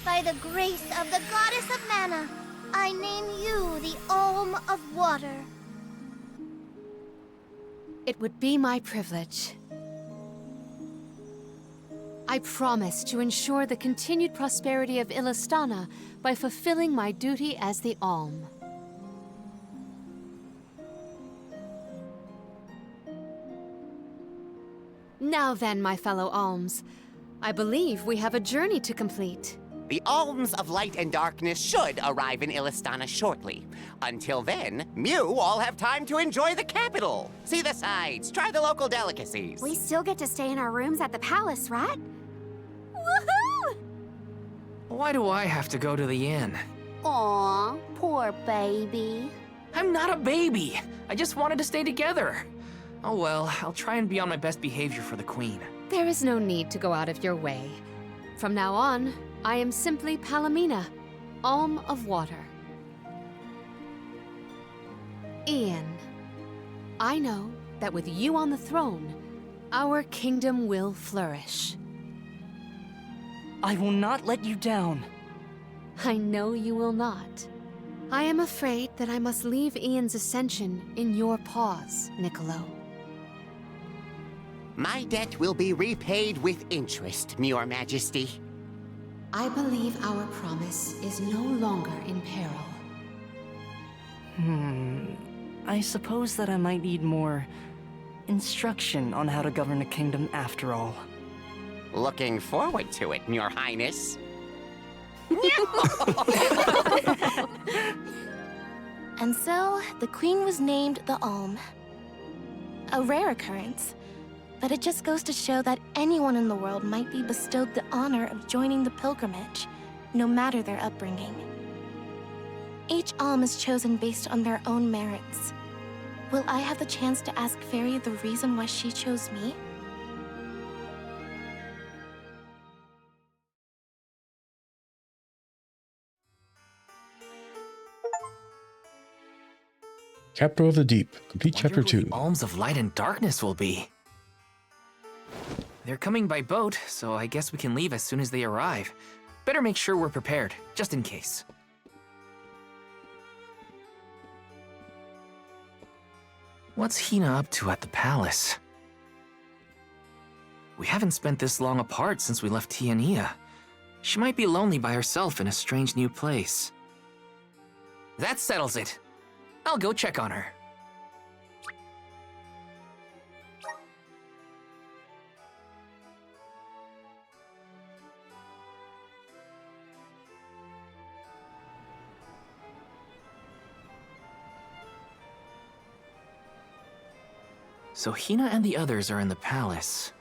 by the grace of the Goddess of Mana, I name you the Alm of Water. It would be my privilege. I promise to ensure the continued prosperity of Illistana by fulfilling my duty as the Alm. Now then, my fellow Alms, I believe we have a journey to complete. The Alms of Light and Darkness should arrive in Illistana shortly. Until then, Mew all have time to enjoy the capital. See the sights, try the local delicacies. We still get to stay in our rooms at the palace, right? Woohoo! Why do I have to go to the inn? Aw, poor baby. I'm not a baby. I just wanted to stay together. Oh well, I'll try and be on my best behavior for the Queen. There is no need to go out of your way. From now on, I am simply Palomina, Alm of Water. Ian, I know that with you on the throne, our kingdom will flourish. I will not let you down. I know you will not. I am afraid that I must leave Ian's ascension in your paws, Niccolo. My debt will be repaid with interest, Your Majesty. I believe our promise is no longer in peril. I suppose that I might need more instruction on how to govern a kingdom after all. Looking forward to it, Your Highness. And so, the Queen was named the Alm. A rare occurrence, but it just goes to show that anyone in the world might be bestowed the honor of joining the pilgrimage, no matter their upbringing. Each Alm is chosen based on their own merits. Will I have the chance to ask Fairy the reason why she chose me? Capital of the Deep. Complete Wonder Chapter who 2. the Alms of Light and Darkness will be. They're coming by boat, so I guess we can leave as soon as they arrive. Better make sure we're prepared, just in case. What's Hina up to at the palace? We haven't spent this long apart since we left Tiania. She might be lonely by herself in a strange new place. That settles it. I'll go check on her. So Hina and the others are in the palace.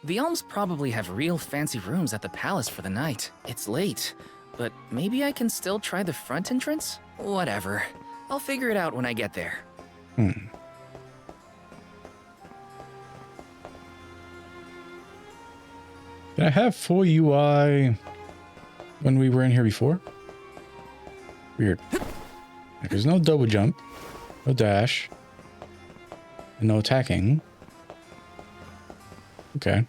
The Elms probably have real fancy rooms at the palace for the night. It's late, but maybe I can still try the front entrance? Whatever. I'll figure it out when I get there. Did I have full UI when we were in here before? Weird. There's no double jump, no dash, and no attacking. Okay.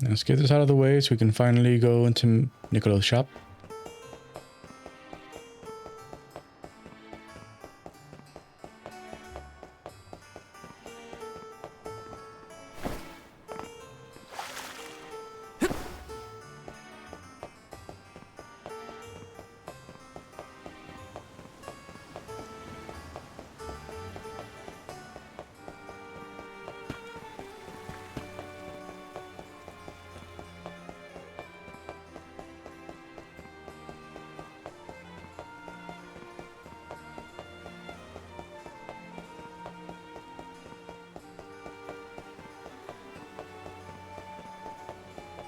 Let's get this out of the way so we can finally go into Nicolo's shop.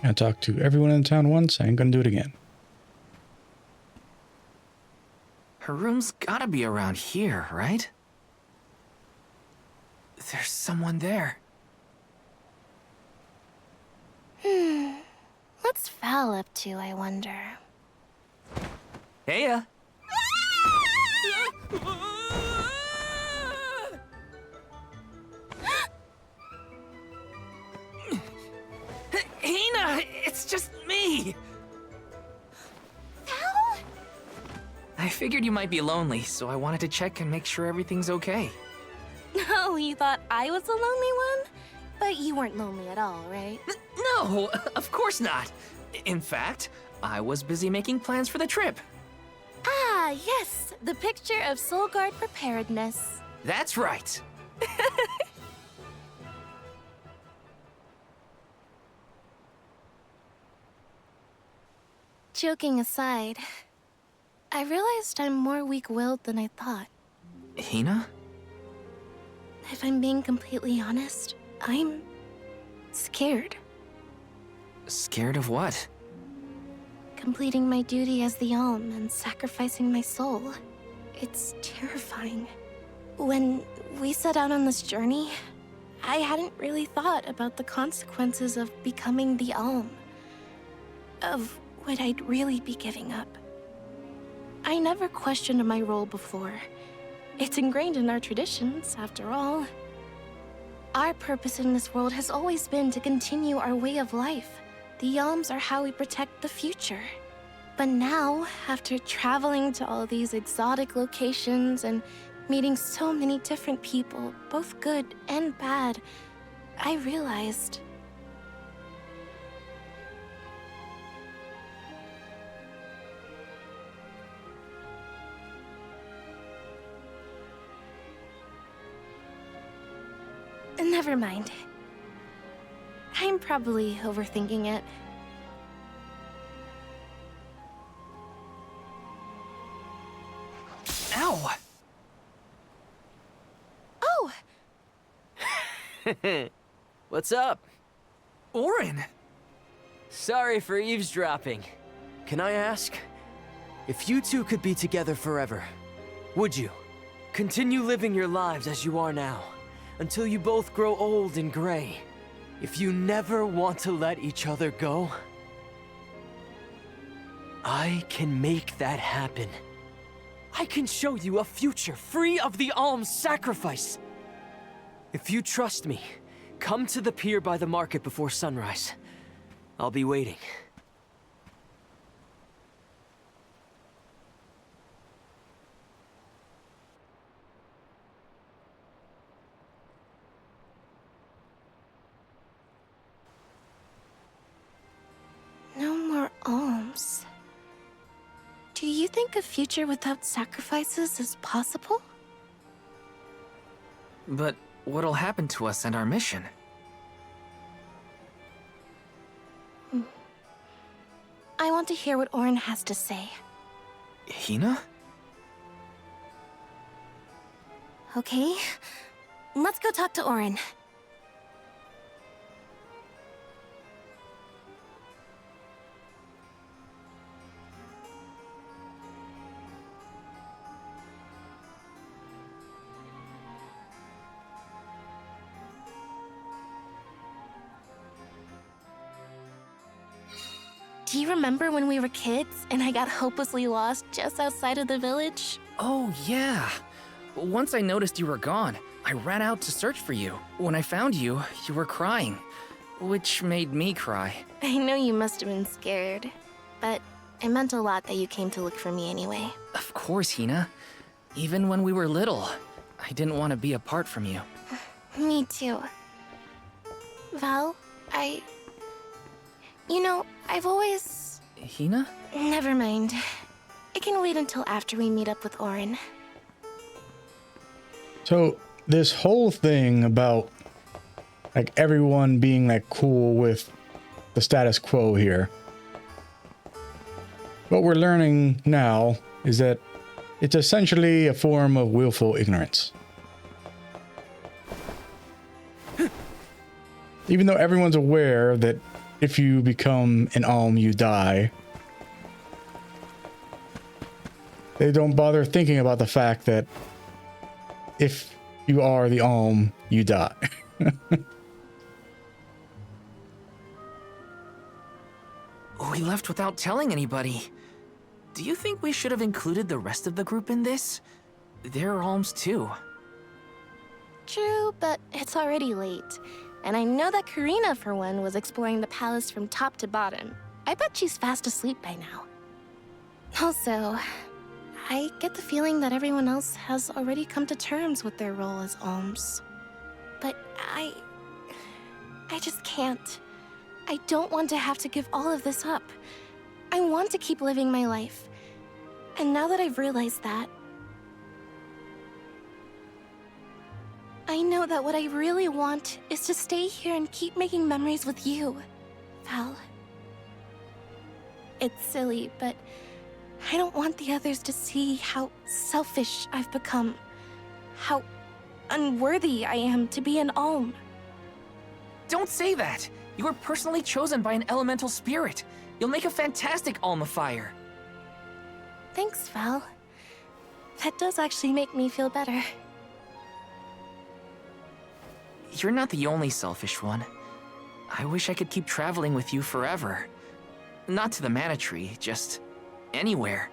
I talked to everyone in town once. I ain't gonna do it again. Her room's gotta be around here, right? There's someone there. What's Val up to, I wonder? Heya! Hina! It's just me! Val? I figured you might be lonely, so I wanted to check and make sure everything's okay. Oh, you thought I was the lonely one? But you weren't lonely at all, right? No, of course not. In fact, I was busy making plans for the trip. Ah, yes, the picture of Soulguard preparedness. That's right. Joking aside, I realized I'm more weak-willed than I thought. Hina? If I'm being completely honest, I'm scared. Scared of what? Completing my duty as the Alm and sacrificing my soul. It's terrifying. When we set out on this journey, I hadn't really thought about the consequences of becoming the Alm. Of what I'd really be giving up. I never questioned my role before. It's ingrained in our traditions, after all. Our purpose in this world has always been to continue our way of life. The Elms are how we protect the future. But now, after traveling to all these exotic locations and meeting so many different people, both good and bad, I realized... Never mind. I'm probably overthinking it. Ow! Oh! What's up? Orin! Sorry for eavesdropping. Can I ask? If you two could be together forever, would you? Continue living your lives as you are now, until you both grow old and gray. If you never want to let each other go, I can make that happen. I can show you a future free of the alms sacrifice. If you trust me, come to the pier by the market before sunrise. I'll be waiting. No more alms. Do you think a future without sacrifices is possible? But what'll happen to us and our mission? I want to hear what Auron has to say. Hina? Okay, let's go talk to Auron. Do you remember when we were kids and I got hopelessly lost just outside of the village? Oh, yeah. Once I noticed you were gone, I ran out to search for you. When I found you, you were crying, which made me cry. I know you must have been scared, but it meant a lot that you came to look for me anyway. Of course, Hina. Even when we were little, I didn't want to be apart from you. Me too. Val, You know, I've always... Hina? Never mind. It can wait until after we meet up with Auron. So this whole thing about like everyone being like cool with the status quo here. What we're learning now is that it's essentially a form of willful ignorance. Even though everyone's aware that if you become an alm, you die, they don't bother thinking about the fact that if you are the alm, you die. We left without telling anybody. Do you think we should have included the rest of the group in this? They're alms too. True, but it's already late. And I know that Karina, for one, was exploring the palace from top to bottom. I bet she's fast asleep by now. Also, I get the feeling that everyone else has already come to terms with their role as alms. But I just can't. I don't want to have to give all of this up. I want to keep living my life. And now that I've realized that, I know that what I really want is to stay here and keep making memories with you, Val. It's silly, but I don't want the others to see how selfish I've become. How unworthy I am to be an alm. Don't say that! You were personally chosen by an elemental spirit. You'll make a fantastic Alma Fire. Thanks, Val. That does actually make me feel better. You're not the only selfish one. I wish I could keep traveling with you forever. Not to the Mana Tree, just anywhere.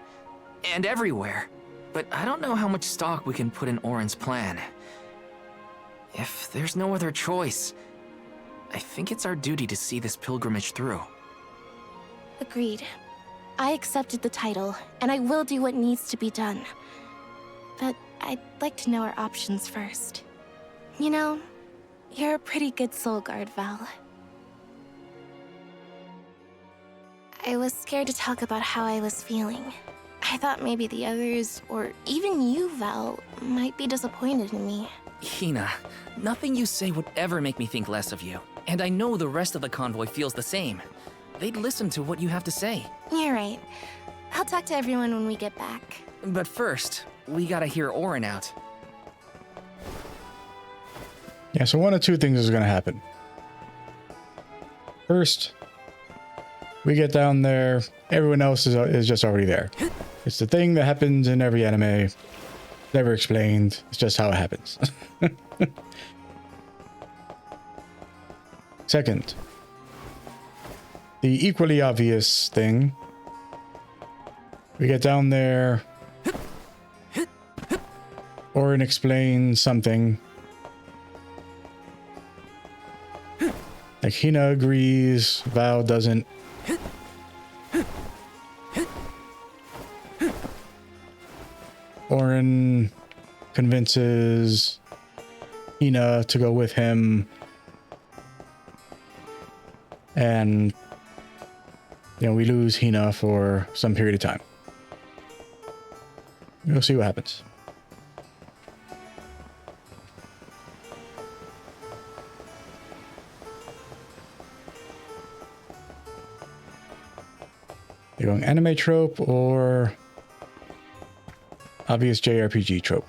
And everywhere. But I don't know how much stock we can put in Auron's plan. If there's no other choice, I think it's our duty to see this pilgrimage through. Agreed. I accepted the title, and I will do what needs to be done. But I'd like to know our options first. You know, you're a pretty good soul guard, Val. I was scared to talk about how I was feeling. I thought maybe the others, or even you, Val, might be disappointed in me. Hina, nothing you say would ever make me think less of you. And I know the rest of the convoy feels the same. They'd listen to what you have to say. You're right. I'll talk to everyone when we get back. But first, we gotta hear Auron out. Yeah, so one of two things is going to happen. First, we get down there, everyone else is just already there. It's the thing that happens in every anime. Never explained. It's just how it happens. Second, the equally obvious thing. We get down there, Orin explains something. Like Hina agrees, Val doesn't. Orin convinces Hina to go with him. And, you know, we lose Hina for some period of time. We'll see what happens. You're going anime trope or obvious JRPG trope?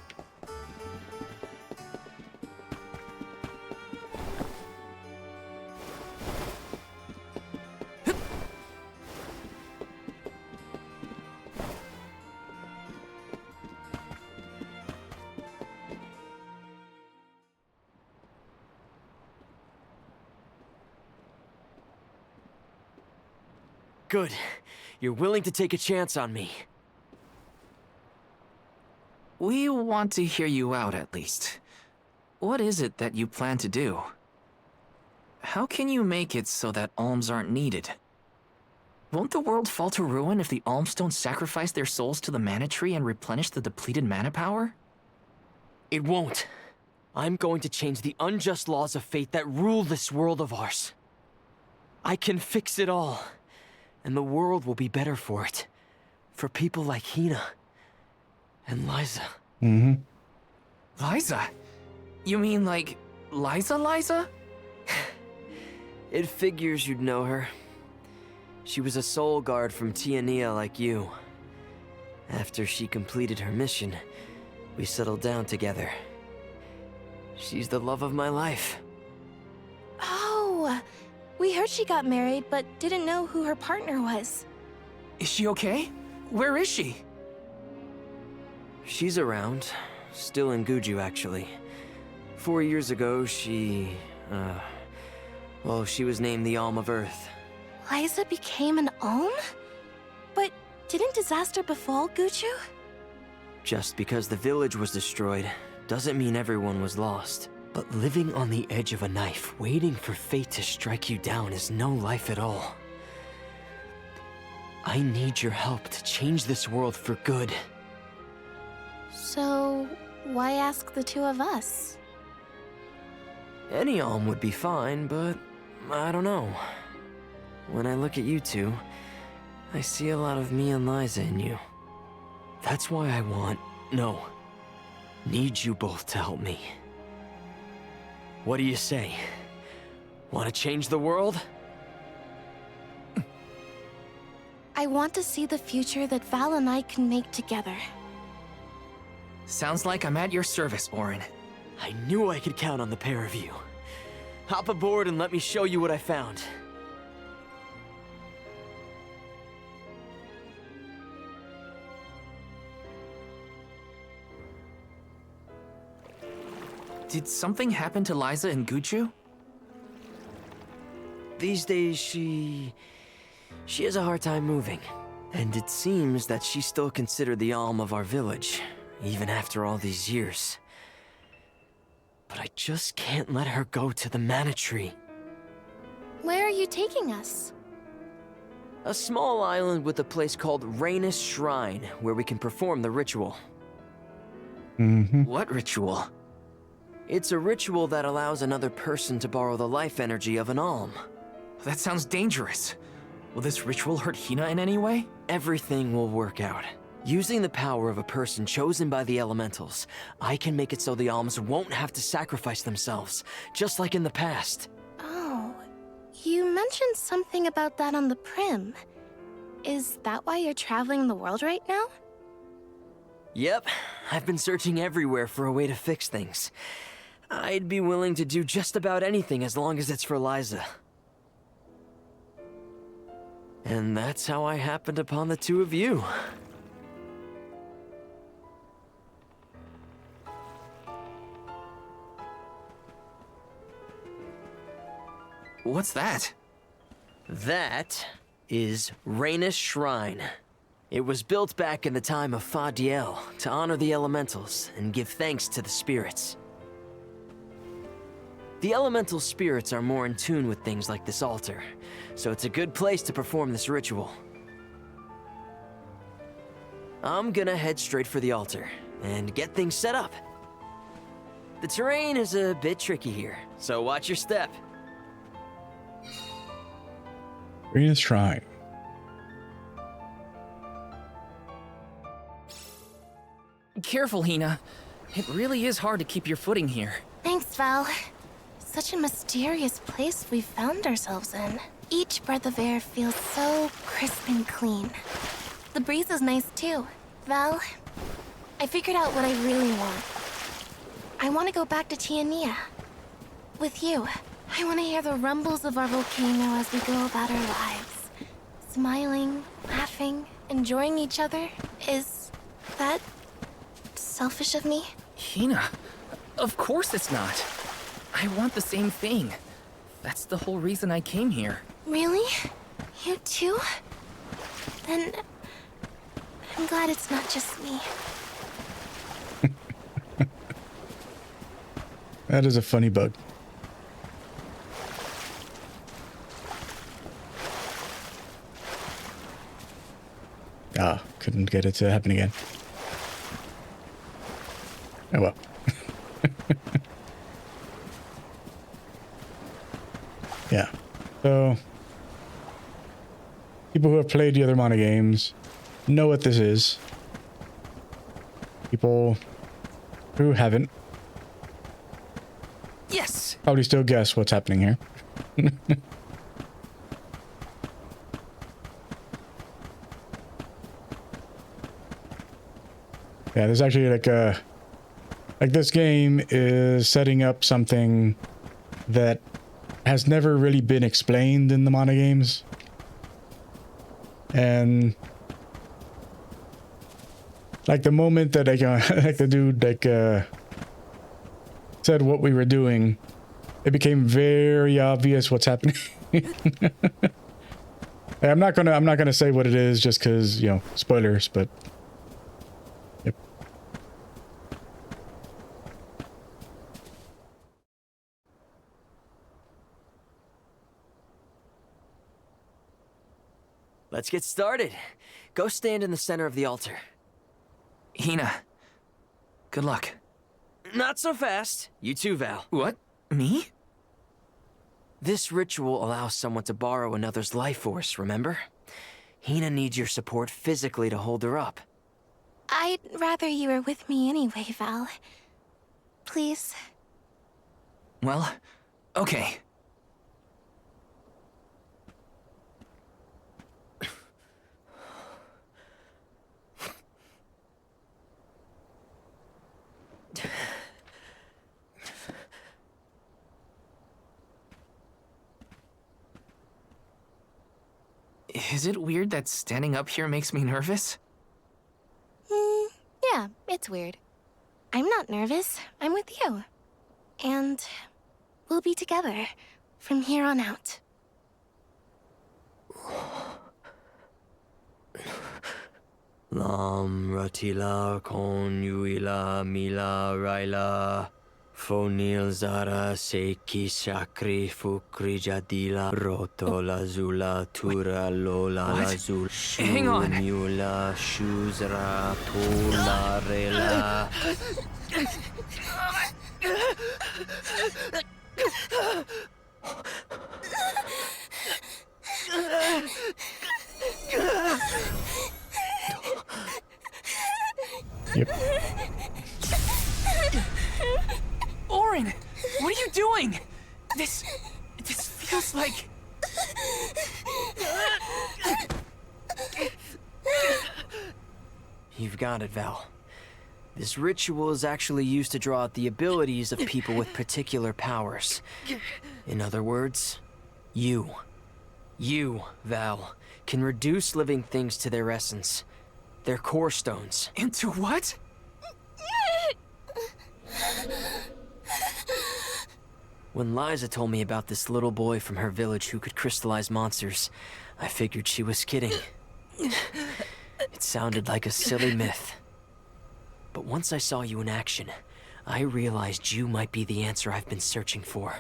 Good. You're willing to take a chance on me. We want to hear you out, at least. What is it that you plan to do? How can you make it so that alms aren't needed? Won't the world fall to ruin if the alms don't sacrifice their souls to the mana tree and replenish the depleted mana power? It won't. I'm going to change the unjust laws of fate that rule this world of ours. I can fix it all. And the world will be better for it. For people like Hina. And Liza. Mm-hmm. Liza? You mean like Liza? It figures you'd know her. She was a soul guard from Tiania like you. After she completed her mission, we settled down together. She's the love of my life. Oh, we heard she got married, but didn't know who her partner was. Is she okay? Where is she? She's around. Still in Guju, actually. 4 years ago, she was named the Alm of Earth. Liza became an Alm? But didn't disaster befall Guju? Just because the village was destroyed doesn't mean everyone was lost. But living on the edge of a knife, waiting for fate to strike you down is no life at all. I need your help to change this world for good. So, why ask the two of us? Any Alm would be fine, but I don't know. When I look at you two, I see a lot of me and Liza in you. That's why I need you both to help me. What do you say? Want to change the world? I want to see the future that Val and I can make together. Sounds like I'm at your service, Orin. I knew I could count on the pair of you. Hop aboard and let me show you what I found. Did something happen to Liza and Guju? These days, she has a hard time moving. And it seems that she's still considered the Alm of our village, even after all these years. But I just can't let her go to the Mana Tree. Where are you taking us? A small island with a place called Rhaenys Shrine, where we can perform the ritual. Mm-hmm. What ritual? It's a ritual that allows another person to borrow the life energy of an Alm. That sounds dangerous. Will this ritual hurt Hina in any way? Everything will work out. Using the power of a person chosen by the elementals, I can make it so the Alms won't have to sacrifice themselves, just like in the past. Oh, you mentioned something about that on the Prim. Is that why you're traveling the world right now? Yep, I've been searching everywhere for a way to fix things. I'd be willing to do just about anything as long as it's for Liza. And that's how I happened upon the two of you. What's that? That is Rhaenys Shrine. It was built back in the time of Fadiel to honor the elementals and give thanks to the spirits. The elemental spirits are more in tune with things like this altar, so it's a good place to perform this ritual. I'm gonna head straight for the altar and get things set up. The terrain is a bit tricky here, so watch your step. Greenest Shrine. Careful, Hina. It really is hard to keep your footing here. Thanks, Val. Such a mysterious place we've found ourselves in. Each breath of air feels so crisp and clean. The breeze is nice too. Val, I figured out what I really want. I want to go back to Tiania. With you. I want to hear the rumbles of our volcano as we go about our lives. Smiling, laughing, enjoying each other. Is that selfish of me? Hina, of course it's not. I want the same thing. That's the whole reason I came here. Really? You too? Then I'm glad it's not just me. That is a funny bug. Ah, couldn't get it to happen again. Oh well. Yeah. So, people who have played the other Mana games know what this is. People who haven't Yes! probably still guess what's happening here. Yeah, there's actually like this game is setting up something that has never really been explained in the Mana games. And like the moment that like the dude said what we were doing, it became very obvious what's happening. I'm not gonna say what it is just because, you know, spoilers, but yep. Let's get started. Go stand in the center of the altar. Hina, good luck. Not so fast. You too, Val. What? Me? This ritual allows someone to borrow another's life force, remember? Hina needs your support physically to hold her up. I'd rather you were with me anyway, Val. Please. Well, okay. Is it weird that standing up here makes me nervous? Yeah, it's weird. I'm not nervous. I'm with you. And we'll be together from here on out. Lam ratila kon yuila mila raila fonil zara seki shakri fukri jadila roto lazula tura lola lazul Hang on. mula shuzra tola rela. Yep. Auron, what are you doing? This feels like... You've got it, Val. This ritual is actually used to draw out the abilities of people with particular powers. In other words, you, Val, can reduce living things to their essence, their core stones. Into what? When Liza told me about this little boy from her village who could crystallize monsters, I figured she was kidding. It sounded like a silly myth. But once I saw you in action, I realized you might be the answer I've been searching for.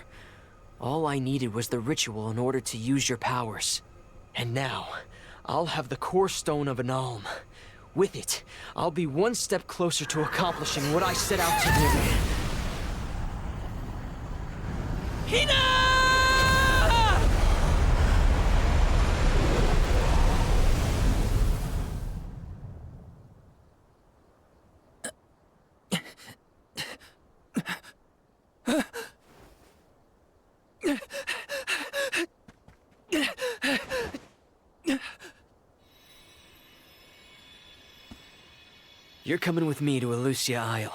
All I needed was the ritual in order to use your powers. And now, I'll have the core stone of an Alm. With it, I'll be one step closer to accomplishing what I set out to do. Hina! You're coming with me to Elusia Isle.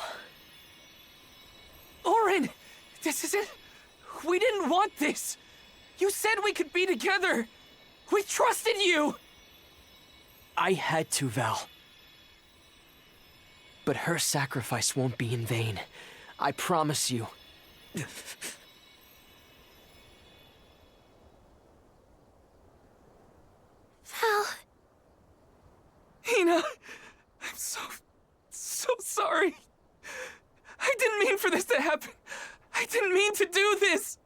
Auron! This is it? We didn't want this! You said we could be together! We trusted you! I had to, Val. But her sacrifice won't be in vain. I promise you. Val. Hina, I'm so sorry. I didn't mean for this to happen. I didn't mean to do this.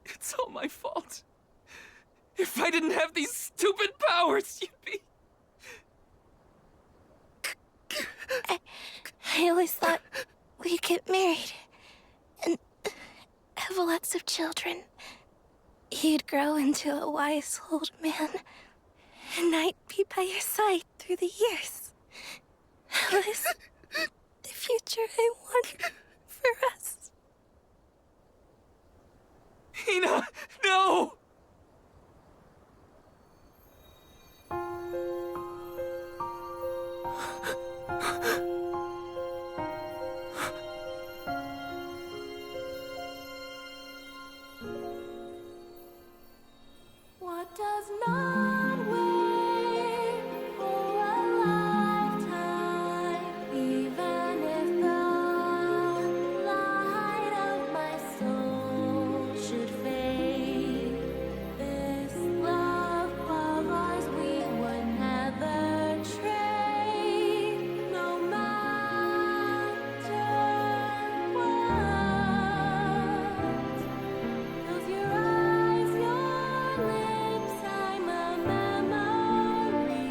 It's all my fault. If I didn't have these stupid powers, you'd be... I always thought we'd get married and have lots of children. You'd grow into a wise old man, and I'd be by your side through the years. That was the future I wanted for us. Hina, no! What does not wait for a lifetime, even if the light of my soul should fade? This love of ours we would never trade, no matter what. Close your eyes, your lips, I'm a memory,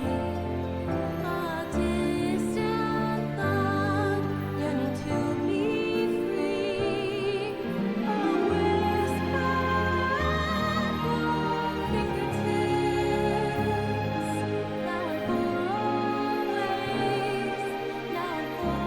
a distant thought, yearning to be free, a whisper at your fingertips, now and for always, now and for always, now and for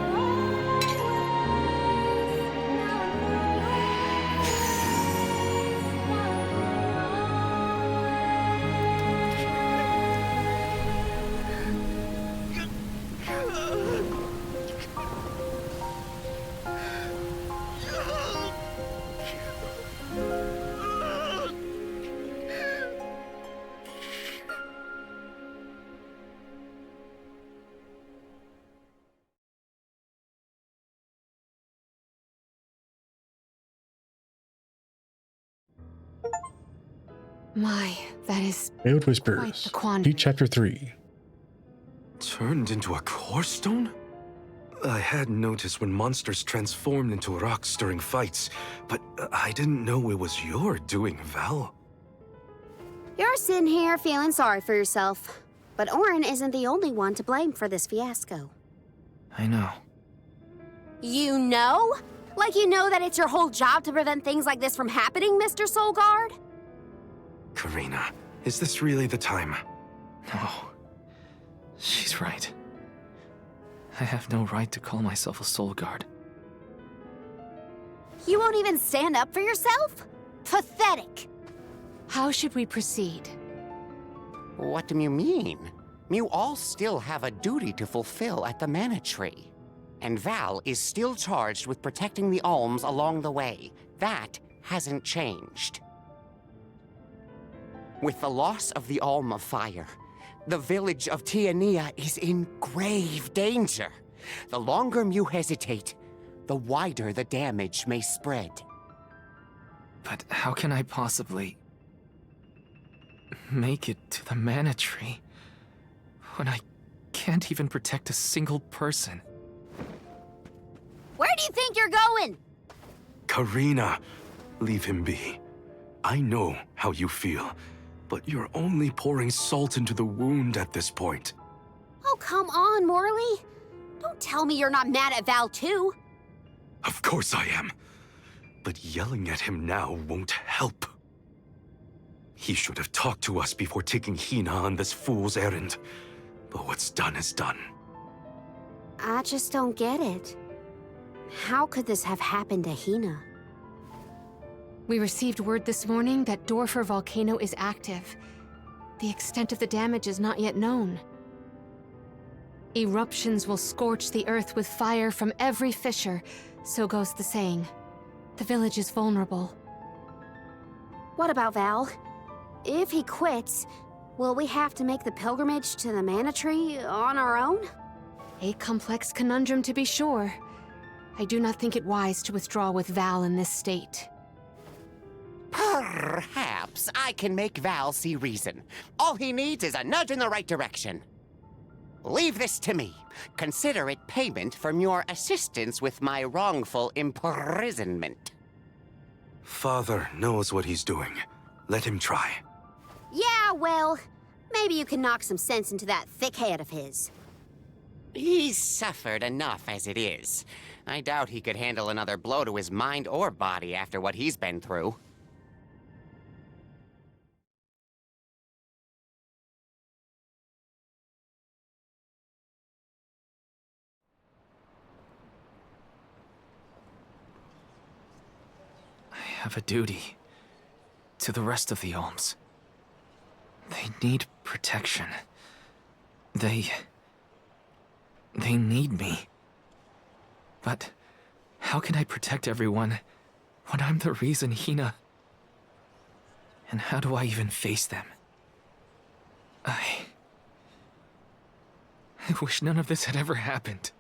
My, that is Veiled quite Whispers. the quandary. Read Chapter 3. Turned into a core stone? I had noticed when monsters transformed into rocks during fights, but I didn't know it was your doing, Val. You're sitting here feeling sorry for yourself. But Auron isn't the only one to blame for this fiasco. I know. You know? Like you know that it's your whole job to prevent things like this from happening, Mr. Soulguard? Karina, is this really the time? No. She's right. I have no right to call myself a soul guard. You won't even stand up for yourself? Pathetic. How should we proceed? What do you mean? You all still have a duty to fulfill at the Mana Tree. And Val is still charged with protecting the alms along the way. That hasn't changed. With the loss of the Alm of Fire, the village of Tiania is in grave danger. The longer you hesitate, the wider the damage may spread. But how can I possibly make it to the Mana Tree when I can't even protect a single person. Where do you think you're going? Karina, leave him be. I know how you feel, but you're only pouring salt into the wound at this point. Oh, come on, Morley. Don't tell me you're not mad at Val, too. Of course I am. But yelling at him now won't help. He should have talked to us before taking Hina on this fool's errand. But what's done is done. I just don't get it. How could this have happened to Hina? We received word this morning that Dorfer Volcano is active. The extent of the damage is not yet known. Eruptions will scorch the earth with fire from every fissure, so goes the saying. The village is vulnerable. What about Val? If he quits, will we have to make the pilgrimage to the Mana Tree on our own? A complex conundrum to be sure. I do not think it wise to withdraw with Val in this state. Perhaps I can make Val see reason. All he needs is a nudge in the right direction. Leave this to me. Consider it payment from your assistance with my wrongful imprisonment. Father knows what he's doing. Let him try. Yeah, well, maybe you can knock some sense into that thick head of his. He's suffered enough as it is. I doubt he could handle another blow to his mind or body after what he's been through. I have a duty to the rest of the Olms. They need protection. They need me. But how can I protect everyone when I'm the reason Hina... And how do I even face them? I wish none of this had ever happened.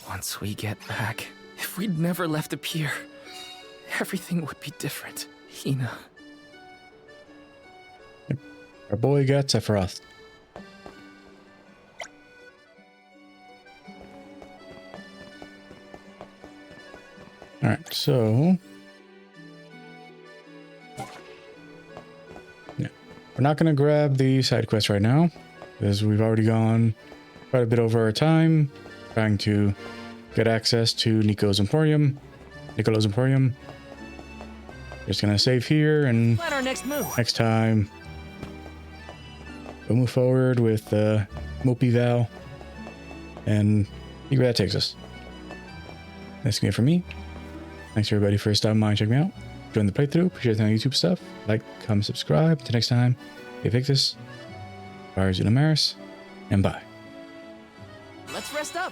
Once we get back, if we'd never left the pier, everything would be different. Hina. Our boy got Sephiroth. Alright, so... yeah. We're not going to grab the side quest right now, because we've already gone quite a bit over our time trying to get access to Nico's Emporium. Just gonna save here, and Plan our next move. next time we'll move forward with Mopey Val and see where that takes us. That's gonna be it for me. Thanks everybody for stopping by and checking me out. Join the playthrough, appreciate the YouTube stuff. Like, comment, subscribe. Until next time, Evictus, Barzuna Maris, and bye. Let's rest up.